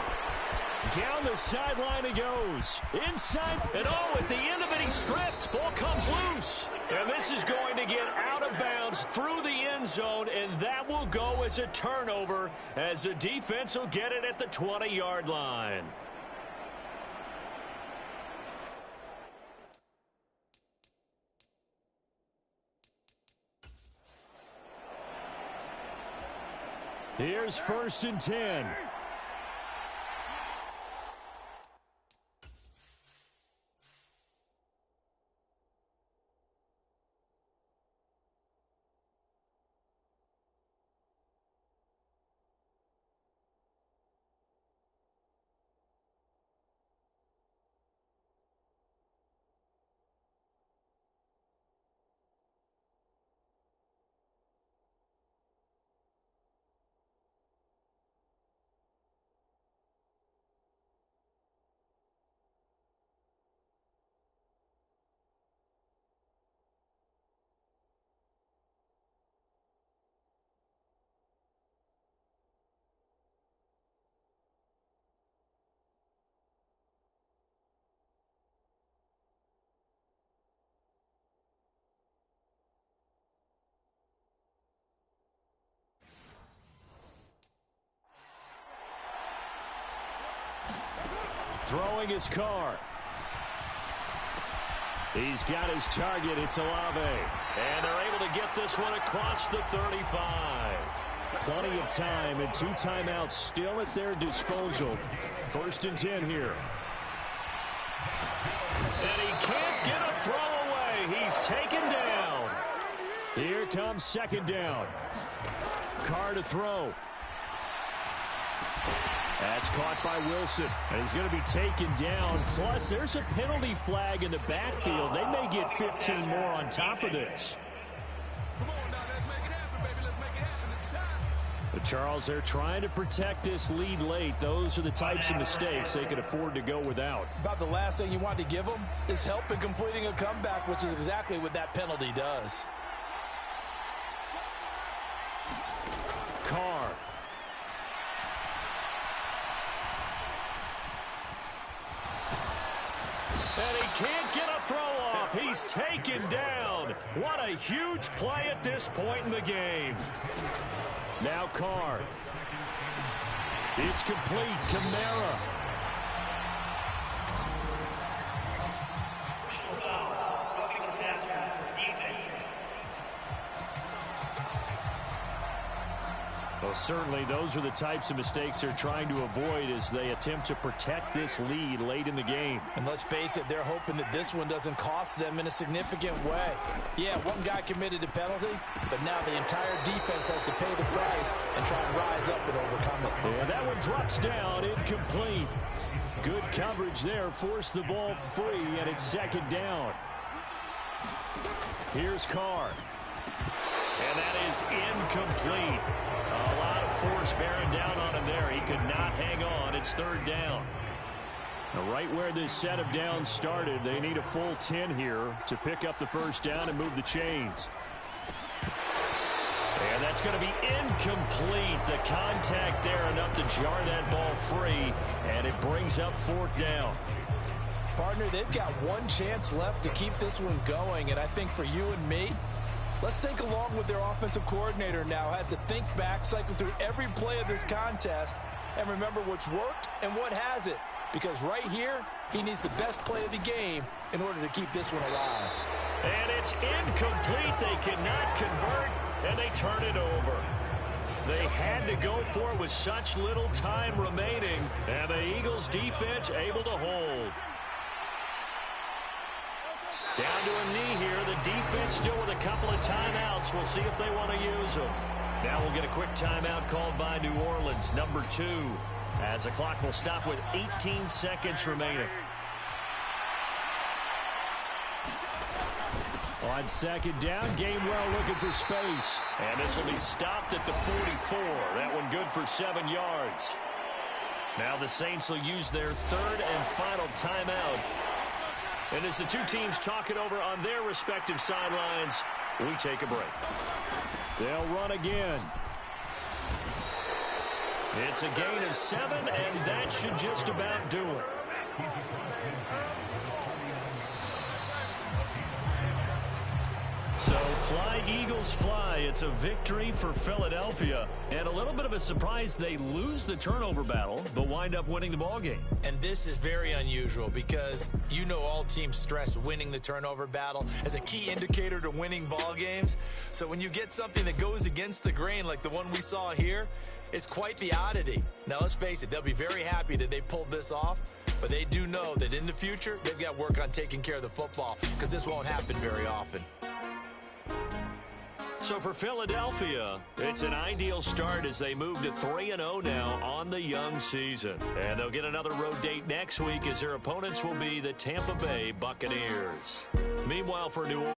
Down the sideline he goes. Inside. And at the end of it, he's stripped. Ball comes loose. And this is going to get out of bounds through the end zone, and that will go as a turnover as the defense will get it at the 20-yard line. Here's 1st and 10. Throwing his Carr. He's got his target. It's Olave. And they're able to get this one across the 35. Plenty of time and 2 timeouts still at their disposal. 1st and 10 here. And he can't get a throw away. He's taken down. Here comes second down. Carr to throw. That's caught by Wilson. And he's going to be taken down. Plus, there's a penalty flag in the backfield. They may get 15 more on top of this. But Charles, they're trying to protect this lead late. Those are the types of mistakes they could afford to go without. About the last thing you want to give them is help in completing a comeback, which is exactly what that penalty does. Carr. And he can't get a throw off. He's taken down. What a huge play at this point in the game. Now Carr. It's complete. Kamara. Well, certainly those are the types of mistakes they're trying to avoid as they attempt to protect this lead late in the game. And let's face it, they're hoping that this one doesn't cost them in a significant way. Yeah, one guy committed a penalty, but now the entire defense has to pay the price and try and rise up and overcome it. Yeah, that one drops down, incomplete. Good coverage there, forced the ball free, and it's second down. Here's Carr. And that is incomplete. A lot of force bearing down on him there. He could not hang on. It's third down. Now, right where this set of downs started, they need a full 10 here to pick up the first down and move the chains. And that's going to be incomplete. The contact there enough to jar that ball free, and it brings up fourth down. Partner, they've got one chance left to keep this one going, and I think for you and me, let's think along with their offensive coordinator now. Has to think back, cycle through every play of this contest, and remember what's worked and what hasn't. Because right here, he needs the best play of the game in order to keep this one alive. And it's incomplete. They cannot convert, and they turn it over. They had to go for it with such little time remaining, and the Eagles defense able to hold. Down to a knee here. The defense still with a couple of timeouts. We'll see if they want to use them. Now we'll get a quick timeout called by New Orleans, number 2, as the clock will stop with 18 seconds remaining. On second down, Gainwell looking for space. And this will be stopped at the 44. That one good for 7 yards. Now the Saints will use their third and final timeout. And as the two teams talk it over on their respective sidelines, we take a break. They'll run again. It's a gain of 7, and that should just about do it. So fly, Eagles, fly. It's a victory for Philadelphia. And a little bit of a surprise, they lose the turnover battle, but wind up winning the ball game. And this is very unusual because you know all teams stress winning the turnover battle as a key indicator to winning ball games. So when you get something that goes against the grain like the one we saw here, it's quite the oddity. Now let's face it, they'll be very happy that they pulled this off, but they do know that in the future, they've got work on taking care of the football because this won't happen very often. So for Philadelphia, it's an ideal start as they move to 3-0 now on the young season. And they'll get another road date next week as their opponents will be the Tampa Bay Buccaneers. Meanwhile, for New Orleans,